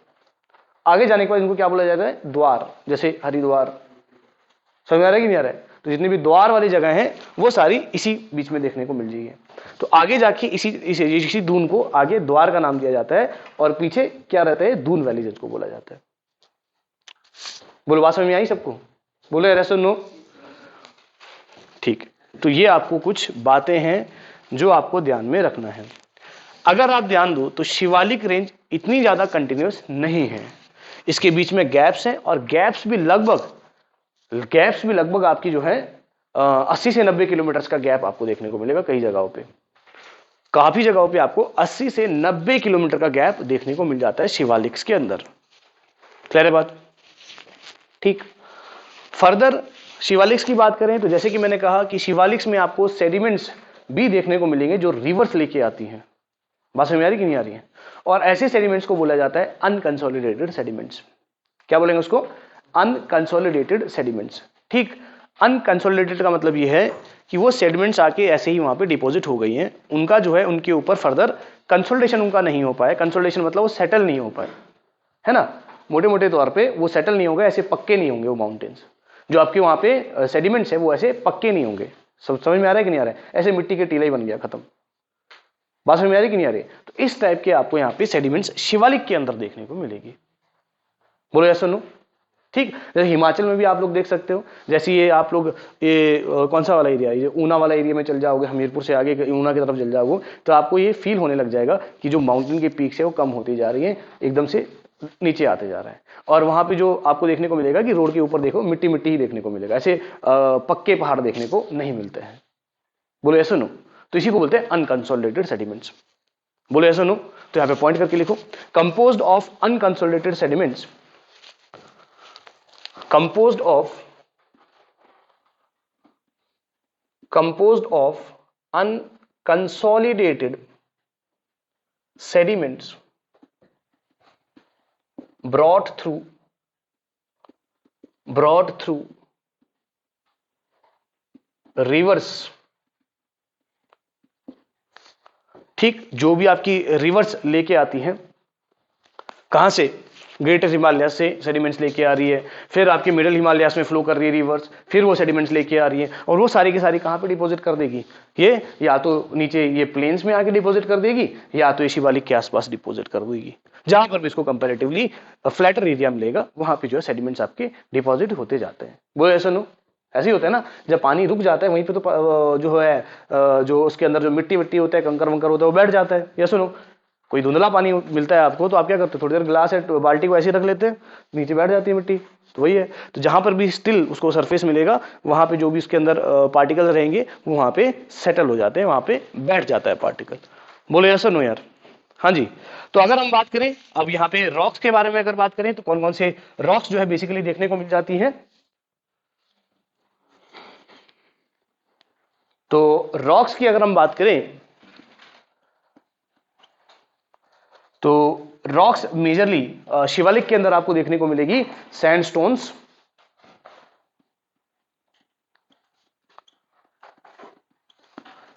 आगे जाने के बाद इनको क्या बोला जाता है, द्वार, जैसे हरिद्वार। समझ आ रहा है कि नहीं आ रहा है? तो जितनी भी द्वार वाली जगह है वो सारी इसी बीच में देखने को मिल जाएगी। तो आगे जाके इसी दून को आगे द्वार का नाम दिया जाता है, और पीछे क्या रहता है, दून वैली जिसको बोला जाता है। बोलो बात समझ में आई सबको, बोलो यार नो। ठीक, तो ये आपको कुछ बातें हैं जो आपको ध्यान में रखना है। अगर आप ध्यान दो तो शिवालिक रेंज इतनी ज्यादा कंटिन्यूअस नहीं है, इसके बीच में गैप्स हैं, और गैप्स भी लगभग आपकी जो है 80 से 90 किलोमीटर का गैप आपको देखने को मिलेगा। कई जगहों पे, काफी जगहों पे आपको 80 से 90 किलोमीटर का गैप देखने को मिल जाता है शिवालिक्स के अंदर। क्लियर है बात? ठीक, फर्दर शिवालिक्स की बात करें तो जैसे कि मैंने कहा कि शिवालिक्स में आपको सेडिमेंट्स भी देखने को मिलेंगे जो रिवर्स लेके आती हैं। बात समझ में आ रही कि नहीं आ रही है? और ऐसे सेडिमेंट्स को बोला जाता है अनकंसोलिडेटेड सेडिमेंट्स। क्या बोलेंगे उसको? Unconsolidated sediments. ठीक, अनकंसोलिडेटेड का मतलब यह है कि वो सेडिमेंट्स आके ऐसे ही वहां पे डिपॉजिट हो गई हैं, उनका जो है उनके ऊपर फर्दर कंसोलिडेशन उनका नहीं हो पाया। कंसोलिडेशन मतलब वो सेटल नहीं हो पाए, है ना, मोटे मोटे तौर पे वो सेटल नहीं होंगे, ऐसे पक्के नहीं होंगे वो माउंटेन्स। जो आपके वहां पे सेडिमेंट्स है वो ऐसे पक्के नहीं होंगे। समझ में आ रहा है कि नहीं आ रहा है? ऐसे मिट्टी के टीला ही बन गया, खत्म। बात समझ में आ रही कि नहीं आ रही? तो इस टाइप के आपको यहाँ पे सेडिमेंट्स शिवालिक के अंदर देखने को मिलेगी। बोलो यस और नो। ठीक, जैसे हिमाचल में भी आप लोग देख सकते हो, जैसे ये आप लोग ये कौन सा वाला एरिया, ये ऊना वाला एरिया में चल जाओगे, हमीरपुर से आगे ऊना की तरफ चल जाओगे, तो आपको ये फील होने लग जाएगा कि जो माउंटेन के पीक्स है वो कम होती जा रही है, एकदम से नीचे आते जा रहा है। और वहां पे जो आपको देखने को मिलेगा कि रोड के ऊपर देखो मिट्टी मिट्टी ही देखने को मिलेगा, ऐसे पक्के पहाड़ देखने को नहीं मिलते हैं। बोलो ऐसा नो। तो इसी को बोलते हैं अनकंसोलिडेटेड सेडिमेंट्स। बोलो ऐसा नो। तो यहां पे पॉइंट करके लिखो, composed of unconsolidated sediments, composed of unconsolidated sediments brought through rivers। ठीक, जो भी आपकी रिवर्स लेके आती हैं, कहां से? ग्रेटर हिमालय से सेडिमेंट्स लेके आ रही है, फिर आपके मिडिल हिमालयास में फ्लो कर रही है रिवर्स, फिर वो सेडिमेंट्स लेके आ रही है, और वो सारी की सारी कहां पे डिपॉजिट कर देगी? ये या तो नीचे ये प्लेन्स में आके डिपॉजिट कर देगी, या तो ये शिवालिक के आसपास डिपॉजिट कर देगी। जहां पर भी इसको कंपैरेटिवली फ्लैटर एरिया मिलेगा वहां पे जो है सेडिमेंट्स आपके डिपॉजिट होते जाते हैं। वो ऐसा नो, ऐसे ही होता है ना, जब पानी रुक जाता है वहीं पे तो जो है जो उसके अंदर जो मिट्टी मिट्टी होता है, कंकर वंकर होता है, वो बैठ जाता है। ये सुनो, कोई धुंधला पानी मिलता है आपको तो आप क्या करते हो, थोड़ी देर गिलास है बाल्टी को ऐसे रख लेते हैं, नीचे बैठ जाती है मिट्टी। तो वही है, तो जहां पर भी स्टिल उसको सरफेस मिलेगा वहां पे जो भी उसके अंदर पार्टिकल रहेंगे वो वहां पे सेटल हो जाते हैं, वहां पे बैठ जाता है पार्टिकल। बोलो ऐसा नो यार। हाँ जी। तो अगर हम बात करें अब यहाँ पे रॉक्स के बारे में, अगर बात करें तो कौन कौन से रॉक्स जो है बेसिकली देखने को मिल जाती हैं। तो रॉक्स की अगर हम बात करें तो रॉक्स मेजरली शिवालिक के अंदर आपको देखने को मिलेगी सैंडस्टोन्स,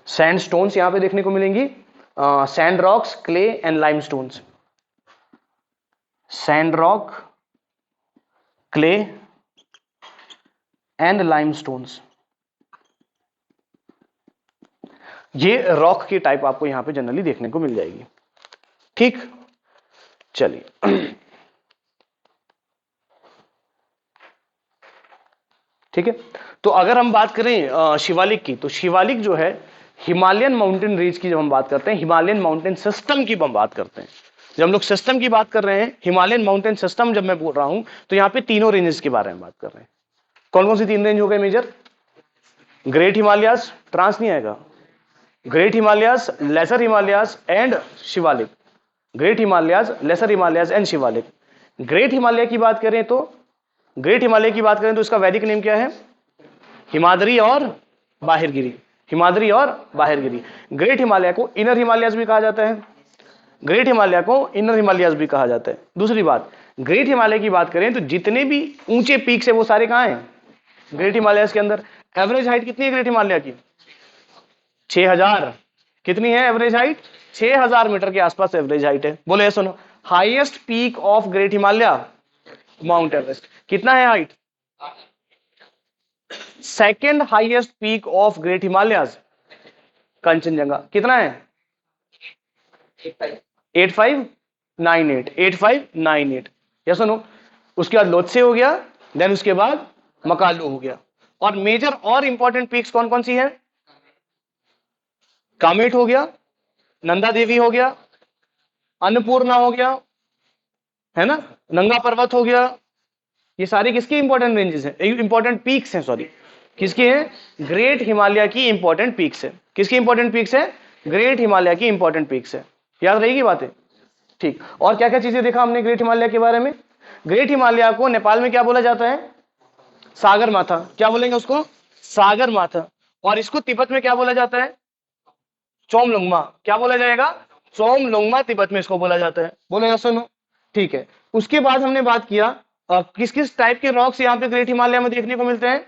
सैंडस्टोन्स यहां पे देखने को मिलेंगी, sand rocks, clay and limestones, sand rock, clay and limestones. ये रॉक की टाइप आपको यहां पे जनरली देखने को मिल जाएगी। ठीक, चलिए ठीक है। तो अगर हम बात करें शिवालिक की, तो शिवालिक जो है हिमालयन माउंटेन रेंज की, जब हम बात करते हैं हिमालयन माउंटेन सिस्टम की हम बात करते हैं, जब हम लोग सिस्टम की बात कर रहे हैं, हिमालयन माउंटेन सिस्टम जब मैं बोल रहा हूं तो यहां पे तीनों रेंजेस के बारे में बात कर रहे हैं। कौन कौन सी तीन रेंज हो गए मेजर? ग्रेट हिमालयास, ट्रांस नहीं आएगा, great Himalayas, lesser Himalayas and Shivalik. Great Himalayas, lesser Himalayas and Shivalik. Great Himalaya की बात करें तो, ग्रेट हिमालय की बात करें तो इसका वैदिक नेम क्या है? हिमाद्री और बाहिरगिरी, हिमाद्री और बाहिरगिरी। ग्रेट हिमालय को इनर हिमालयास भी कहा जाता है, ग्रेट हिमालय को इनर हिमालयास भी कहा जाता है। दूसरी बात, ग्रेट हिमालय की बात करें तो जितने भी ऊंचे पीक्स है वो सारे कहां हैं? ग्रेट हिमालयास के अंदर। एवरेज हाइट कितनी है ग्रेट हिमालय की? 6000। कितनी है एवरेज हाइट? 6000 मीटर के आसपास एवरेज हाइट है। बोले सुनो, highest peak of great Himalaya mount Everest. कितना है height? Second highest peak of great Himalayas Kanchenjunga. कितना है? 8598, 8598। या सुनो, उसके बाद लोत्से हो गया, देन उसके बाद मकालू हो गया। और मेजर और इंपॉर्टेंट पीक्स कौन कौन सी है? कामेट हो गया, नंदा देवी हो गया, अन्नपूर्णा हो गया, है ना, नंगा पर्वत हो गया। ये सारे किसके इंपॉर्टेंट रेंजेस हैं, इंपॉर्टेंट पीक्स हैं, सॉरी किसके हैं? ग्रेट हिमालय की इंपॉर्टेंट पीक्स है। किसकी इंपॉर्टेंट पीक्स है? ग्रेट हिमालय की इंपॉर्टेंट पीक्स है। याद रहेगी बातें? ठीक। और क्या क्या चीजें देखा हमने ग्रेट हिमालय के बारे में? ग्रेट हिमालय को नेपाल में क्या बोला जाता है? सागर माथा। क्या बोलेंगे उसको? सागर माथा। और इसको तिब्बत में क्या बोला जाता है? चोमलुंगमा। क्या बोला जाएगा? चोमलुंगमा तिब्बत में इसको बोला जाता है। बोलेगा सुनो, ठीक है। उसके बाद हमने बात किया किस किस टाइप के रॉक्स यहाँ पे ग्रेट हिमालय में देखने को मिलते हैं?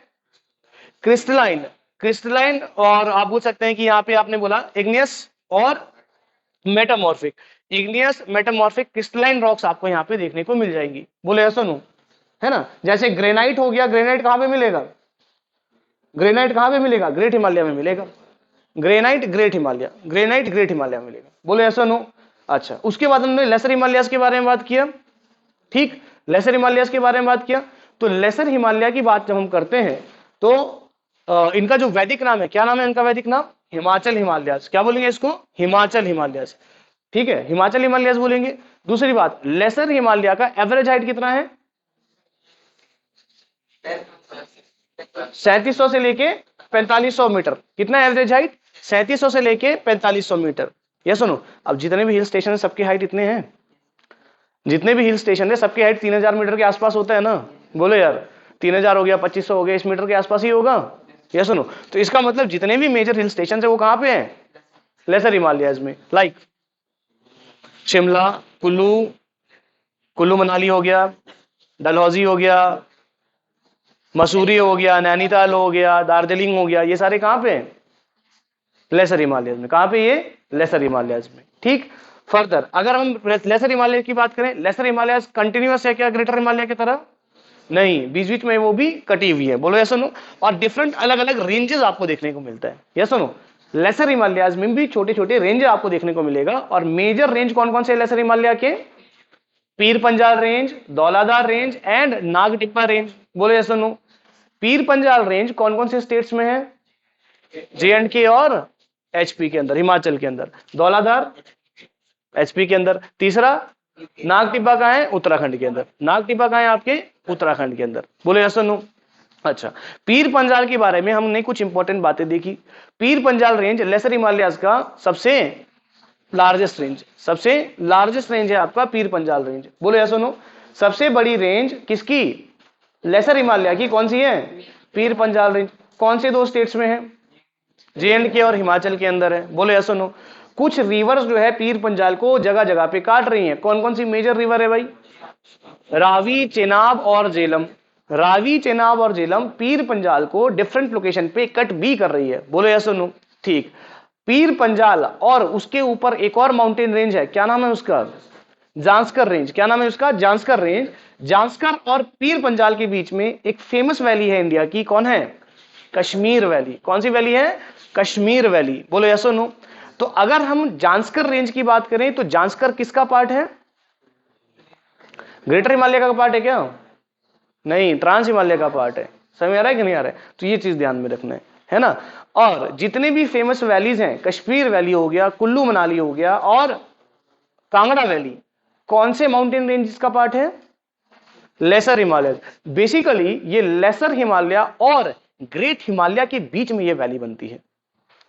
क्रिस्टलाइन, क्रिस्टलाइन, और आप पूछ सकते हैं कि यहाँ पे आपने बोला इग्नियस और metamorphic. Igneous, metamorphic, crystalline rocks आपको यहाँ पे देखने को मिल जाएंगी। बोले ऐसा नो, है ना। जैसे ग्रेनाइट हो गया, ग्रेनाइट कहाँ पे मिलेगा? ग्रेनाइट कहाँ पे मिलेगा? ग्रेट हिमालय में मिलेगा। Granite great Himalaya, granite great Himalaya में मिलेगा। बोले ऐसा नो। अच्छा, उसके बाद हमने लेसर हिमालयास के बारे में बात किया। ठीक, लेसर हिमालयास के बारे में बात किया। तो लेसर हिमालय की बात जब हम करते हैं तो इनका जो वैदिक नाम है, क्या नाम है इनका वैदिक नाम? हिमाचल हिमालयास। क्या बोलेंगे इसको? हिमाचल हिमालयास। ठीक है, हिमाचल हिमालयास बोलेंगे। दूसरी बात, लेसर हिमालय का एवरेज हाइट कितना है? 3700 से लेके 4500 मीटर। कितना एवरेज हाइट? 3700 से लेके 4500 मीटर। ये सुनो, अब जितने भी हिल स्टेशन है सबकी हाइट इतने हैं, जितने भी हिल स्टेशन है सबकी हाइट 3000 मीटर के आसपास होता है ना। बोलो यार, 3000 हो गया, 2500 हो गया, इस मीटर के आसपास ही होगा। ये सुनो, तो इसका मतलब जितने भी मेजर हिल स्टेशन है वो कहां पे है? लेसर हिमालयाज में। लाइक शिमला, कुल्लू, कुल्लू मनाली हो गया, डलहौजी हो गया, मसूरी हो गया, नैनीताल हो गया, दार्जिलिंग हो गया। ये सारे कहां पे हैं? लेसर हिमालयाज में। कहां पे? ये लेसर हिमालयाज में। ठीक। फर्दर अगर हम लेसर हिमालय की बात करें, लेसर हिमालयाज कंटिन्यूअस है क्या ग्रेटर हिमालय की तरह? नहीं, बीच बीच में वो भी कटी हुई है। बोलो यस नो। और डिफरेंट अलग अलग रेंजेस आपको देखने को मिलता है। Yes no. लेसर हिमालयाज में भी छोटे छोटे रेंज आपको देखने को मिलेगा। और मेजर रेंज कौन कौन से लेसर हिमालय के? पीर Panjal range, Dhauladhar range and Nag Tibba range. बोलो यस नो। पीर पंजाल रेंज कौन कौन से स्टेट्स में है? J&K और HP के अंदर, हिमाचल के अंदर। धौलाधार HP के अंदर। तीसरा नागटिब्बा कहाँ है? उत्तराखंड के अंदर। नागटिब्बा कहाँ है आपके? उत्तराखंड के अंदर। बोले यस नो। अच्छा, पीर पंजाल के बारे में हमने कुछ इंपॉर्टेंट बातें देखी। पीर पंजाल रेंज लेसर हिमालयाज का सबसे लार्जेस्ट रेंज, सबसे लार्जेस्ट रेंज है आपका पीर पंजाल रेंज। बोलो यस नो। सबसे बड़ी रेंज किसकी? लेसर हिमालय की। कौन सी है? पीर पंजाल रेंज। कौन से दो स्टेट्स में है? J&K और हिमाचल के अंदर है। बोलो यस नो। कुछ रिवर्स जो है पीर पंजाल को जगह जगह पे काट रही हैं। कौन कौन सी मेजर रिवर है भाई? रावी, चेनाब और झेलम। रावी, चेनाब और झेलम पीर पंजाल को डिफरेंट लोकेशन पे कट भी कर रही है। बोलो यस नो। ठीक। पीर पंजाल और उसके ऊपर एक और माउंटेन रेंज है, क्या नाम है उसका? जांस्कर रेंज। क्या नाम है उसका? जांस्कर रेंज। जांस्कर और पीर पंजाल के बीच में एक फेमस वैली है इंडिया की, कौन है? कश्मीर वैली। कौन सी वैली है? कश्मीर वैली, बोलो यस और नो। तो अगर हम जांस्कर रेंज की बात करें तो जांस्कर किसका पार्ट है? ग्रेटर हिमालय का पार्ट है क्या? नहीं, ट्रांस हिमालय का पार्ट है। समझ आ रहा है कि नहीं आ रहा है? तो ये चीज ध्यान में रखना है ना। और जितने भी फेमस वैलीज हैं, कश्मीर वैली हो गया, कुल्लू मनाली हो गया और कांगड़ा वैली, कौन से माउंटेन रेंज का पार्ट है? लेसर हिमालय। बेसिकली ये लेसर हिमालय और ग्रेट हिमालय के बीच में ये वैली बनती है।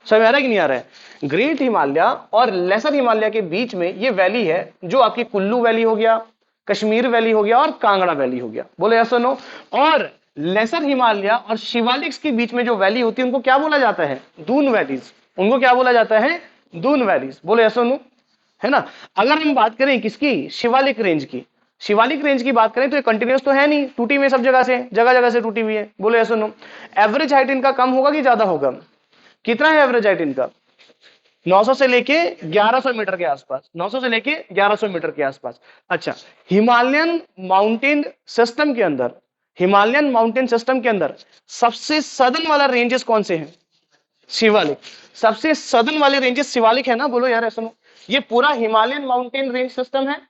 समझ आ रहा है कि नहीं आ रहा है? ग्रेट हिमालय और लेसर हिमालय के बीच में ये वैली है, जो आपकी कुल्लू वैली हो गया, कश्मीर वैली हो गया और कांगड़ा वैली हो गया। बोले यस और नो। और लेसर हिमालय और शिवालिक्स के बीच में जो वैली होती है उनको क्या बोला जाता है? दून वैलीज। उनको क्या बोला जाता है? दून वैलीज। बोले यस और नो, है ना। अगर हम बात करें किसकी? शिवालिक रेंज की। शिवालिक रेंज की बात करें तो ये कंटिन्यूस तो है नहीं, टूटी हुई सब जगह से टूटी हुई है। बोले यस और नो। एवरेज हाइट इनका कम होगा कि ज्यादा होगा? कितना है एवरेज हाइट इनका? 900 से लेके 1100 मीटर के आसपास, 900 से लेके 1100 मीटर के आसपास। अच्छा, हिमालयन माउंटेन सिस्टम के अंदर, हिमालयन माउंटेन सिस्टम के अंदर सबसे सदर्न वाला रेंजेस कौन से हैं? शिवालिक। सबसे सदर्न वाले रेंजेस शिवालिक है ना, बोलो यार ऐसा। ये पूरा हिमालयन माउंटेन रेंज सिस्टम है,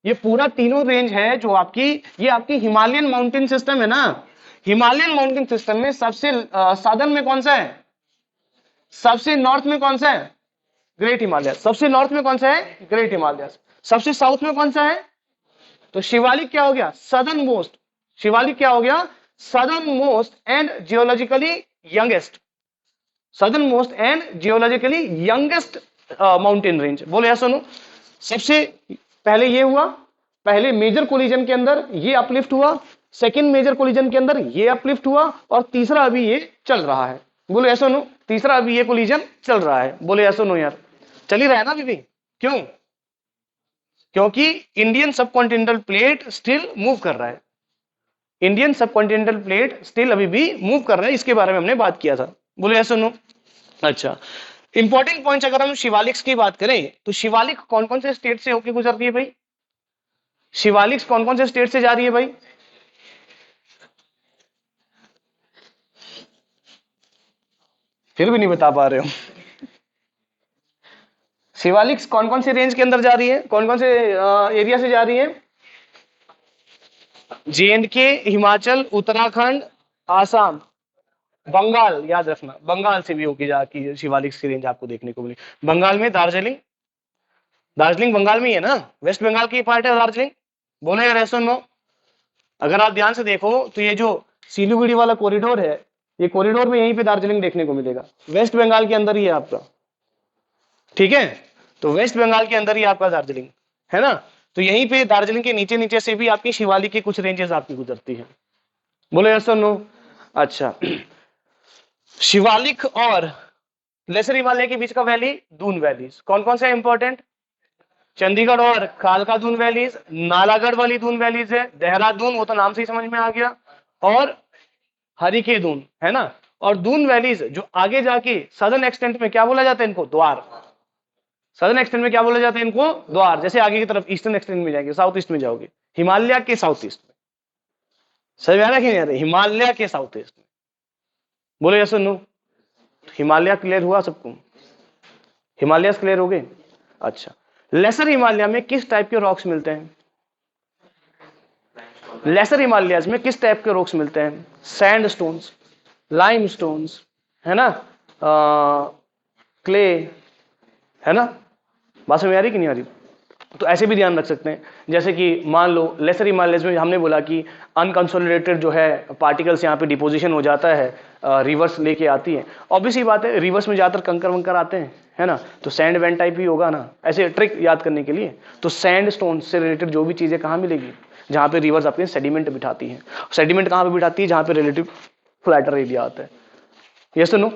ये पूरा तीनों रेंज है जो आपकी, ये आपकी हिमालयन माउंटेन सिस्टम है ना। हिमालयन माउंटेन सिस्टम में सबसे सदर्न में कौन सा है? सबसे नॉर्थ में कौन सा है? ग्रेट हिमालय। सबसे नॉर्थ में कौन सा है? ग्रेट हिमालय। सबसे साउथ में कौन सा है? तो शिवालिक क्या हो गया? Southern most. शिवालिक क्या हो गया? Southern most and geologically youngest, southern most and geologically youngest mountain range. बोले या सुनो। सबसे पहले ये हुआ, पहले मेजर कोलिजन के अंदर ये अपलिफ्ट हुआ, सेकंड मेजर कोलिजन के अंदर ये अपलिफ्ट हुआ और तीसरा अभी ये चल रहा है। बोलो ऐसा नो, तीसरा अभी ये कोलिजन चल रहा है। बोले ऐसा नो यार, चल ही रहा है ना अभी भी। क्यों? क्योंकि इंडियन सबकॉन्टिनेंटल प्लेट स्टिल मूव कर रहा है, इंडियन सबकॉन्टिनेंटल प्लेट स्टिल अभी भी मूव कर रहा है। इसके बारे में हमने बात किया था। बोले ऐसा नो। अच्छा, इंपॉर्टेंट पॉइंट्स अगर हम शिवालिक्स की बात करें तो शिवालिक कौन कौन से स्टेट से होकर गुजरती है भाई? शिवालिक्स कौन कौन से स्टेट से जा रही है भाई? फिर भी नहीं बता पा रहे हो। शिवालिक्स कौन कौन से रेंज के अंदर जा रही है, कौन कौन से एरिया से जा रही है? JNK, हिमाचल, उत्तराखंड, आसाम, बंगाल। याद रखना, बंगाल से भी होगी जाके शिवालिक्स की रेंज आपको देखने को मिली। बंगाल में दार्जिलिंग, दार्जिलिंग बंगाल में ही है ना, वेस्ट बंगाल की पार्ट है दार्जिलिंग। बोले यार ऐसा नो। अगर आप ध्यान से देखो तो ये जो सिलीगुड़ी वाला कॉरिडोर है, ये कॉरिडोर में यहीं पे दार्जिलिंग देखने को मिलेगा, वेस्ट बंगाल के अंदर ही है आपका। ठीक है, तो वेस्ट बंगाल के अंदर ही आपका दार्जिलिंग है ना। तो यहीं पे दार्जिलिंग के नीचे नीचे से भी आपकी शिवालिक की कुछ रेंजेस आपकी गुजरती है। बोले यस और नो। अच्छा, शिवालिक और लेसर हिमालय के बीच का वैली दून वैलीज कौन कौन से इंपॉर्टेंट? चंडीगढ़ और कालका दून वैलीज, नालागढ़ वाली दून वैलीज है, देहरादून, वो तो नाम से ही समझ में आ गया, और हरिके दून है ना। और दून वैलीज जो आगे जाके सदर्न एक्सटेंट में क्या बोला जाता है इनको? द्वार। सदर्न एक्सटेंट में क्या बोला जाता है इनको? द्वार। जैसे आगे की तरफ ईस्टर्न एक्सटेंट में जाएंगे, साउथ ईस्ट में जाओगे, हिमालय के साउथ ईस्ट में। सही आ रहा है कि नहीं आ रहा? हिमालय के साउथ ईस्ट में। बोले यस और नो। हिमालय क्लियर हुआ सबको? हिमालय क्लियर हो गए? अच्छा, लेसर हिमालय में किस टाइप के रॉक्स मिलते हैं? लेसर हिमालयाज में किस टाइप के रॉक्स मिलते हैं? सैंड स्टोन्स, लाइम स्टोन्स, है ना, क्ले, है ना। बात समझ आ रही कि नहीं आ रही? तो ऐसे भी ध्यान रख सकते हैं, जैसे कि मान लो लेसर हिमालयज में हमने बोला कि अनकंसोलिडेटेड जो है पार्टिकल्स यहाँ पे डिपोजिशन हो जाता है, रिवर्स लेके आती है। ऑब्वियसली बात है, रिवर्स में ज्यादातर कंकर वंकर आते हैं, है ना, तो सैंड वैंड टाइप ही होगा ना, ऐसे ट्रिक याद करने के लिए। तो सैंड स्टोन से रिलेटेड जो भी चीजें कहाँ मिलेगी? जहाँ पे रिवर्स अपने सेडिमेंट बिठाती है। सेडिमेंट कहाँ पे बिठाती है? जहाँ पे रिलेटिव फ्लैटर एरिया आता है। Yes no,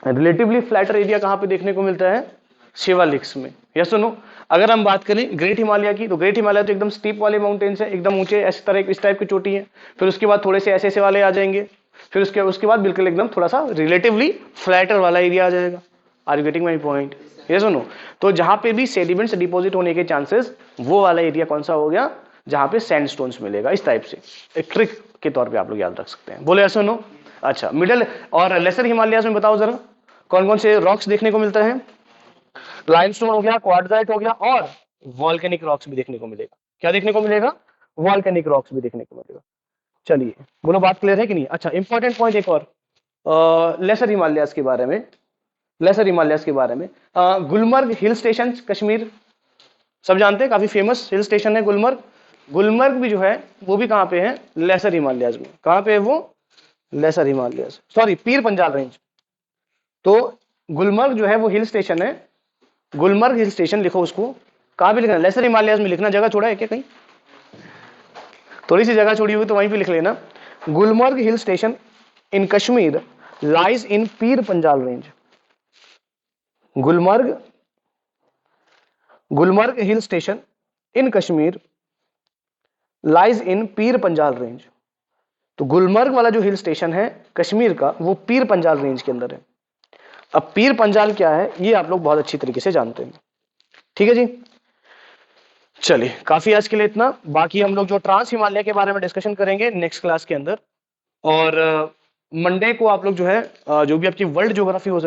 relatively flatter area कहाँ पे देखने को मिलता है? शिवालिक्स में। Yes no. अगर हम बात करें ग्रेट हिमालय की, तो ग्रेट हिमालय तो एकदम स्टीप वाले माउंटेन्स है, एकदम ऊंचे, इस तरह इस टाइप की चोटी है। फिर उसके बाद थोड़े से ऐसे ऐसे वाले आ जाएंगे, फिर उसके बाद बिल्कुल एकदम थोड़ा सा रिलेटिवली फ्लैटर वाला एरिया आ जाएगा। Are you getting my point? Yes no. तो जहां पे भी सेडिमेंट्स डिपॉजिट होने के चांसेस, वो वाला एरिया कौन सा हो गया? जहां पे सैंडस्टोन्स मिलेगा। इस टाइप से एक ट्रिक के तौर पे आप लोग याद रख सकते हैं। बोले ऐसा नो। अच्छा, मिडल और लेसर हिमालयाज में बताओ जरा, कौन कौन से रॉक्स देखने को मिलता है? लाइमस्टोन हो गया, क्वार्टजाइट हो गया, और वॉल्केनिक रॉक्स भी देखने को मिलेगा। क्या देखने को मिलेगा? वॉल्केनिक रॉक्स भी देखने को मिलेगा। चलिए बोलो, बात क्लियर है कि नहीं? अच्छा, इंपॉर्टेंट पॉइंट एक और, लेसर हिमालयाज के बारे में। लेसर हिमालयाज के बारे में, गुलमर्ग हिल स्टेशन कश्मीर, सब जानते हैं, काफी फेमस हिल स्टेशन है गुलमर्ग। गुलमर्ग भी जो है वो भी कहाँ पे है? लेसर हिमालयाज में। कहाँ पे है वो? लेसर हिमालयाज, सॉरी पीर पंजाल रेंज। तो गुलमर्ग जो है वो हिल स्टेशन है, गुलमर्ग हिल स्टेशन लिखो उसको। कहाँ पे लिखना? लेसर हिमालयाज में लिखना। जगह छोड़ा है क्या कहीं? थोड़ी सी जगह छोड़ी हुई तो वहीं पे लिख लेना। Gulmarg hill station in Kashmir lies in Pir Panjal range. Gulmarg hill station in Kashmir lies in Pir Panjal range. तो गुलमर्ग वाला जो हिल स्टेशन है कश्मीर का, वो पीर पंजाल रेंज के अंदर है। अब पीर पंजाल क्या है ये आप लोग बहुत अच्छी तरीके से जानते हैं। ठीक है जी, चलिए काफी आज के लिए इतना। बाकी हम लोग जो ट्रांस हिमालय के बारे में डिस्कशन करेंगे नेक्स्ट क्लास के अंदर। और मंडे को आप लोग जो है जो भी आपकी वर्ल्ड ज्योग्राफी हो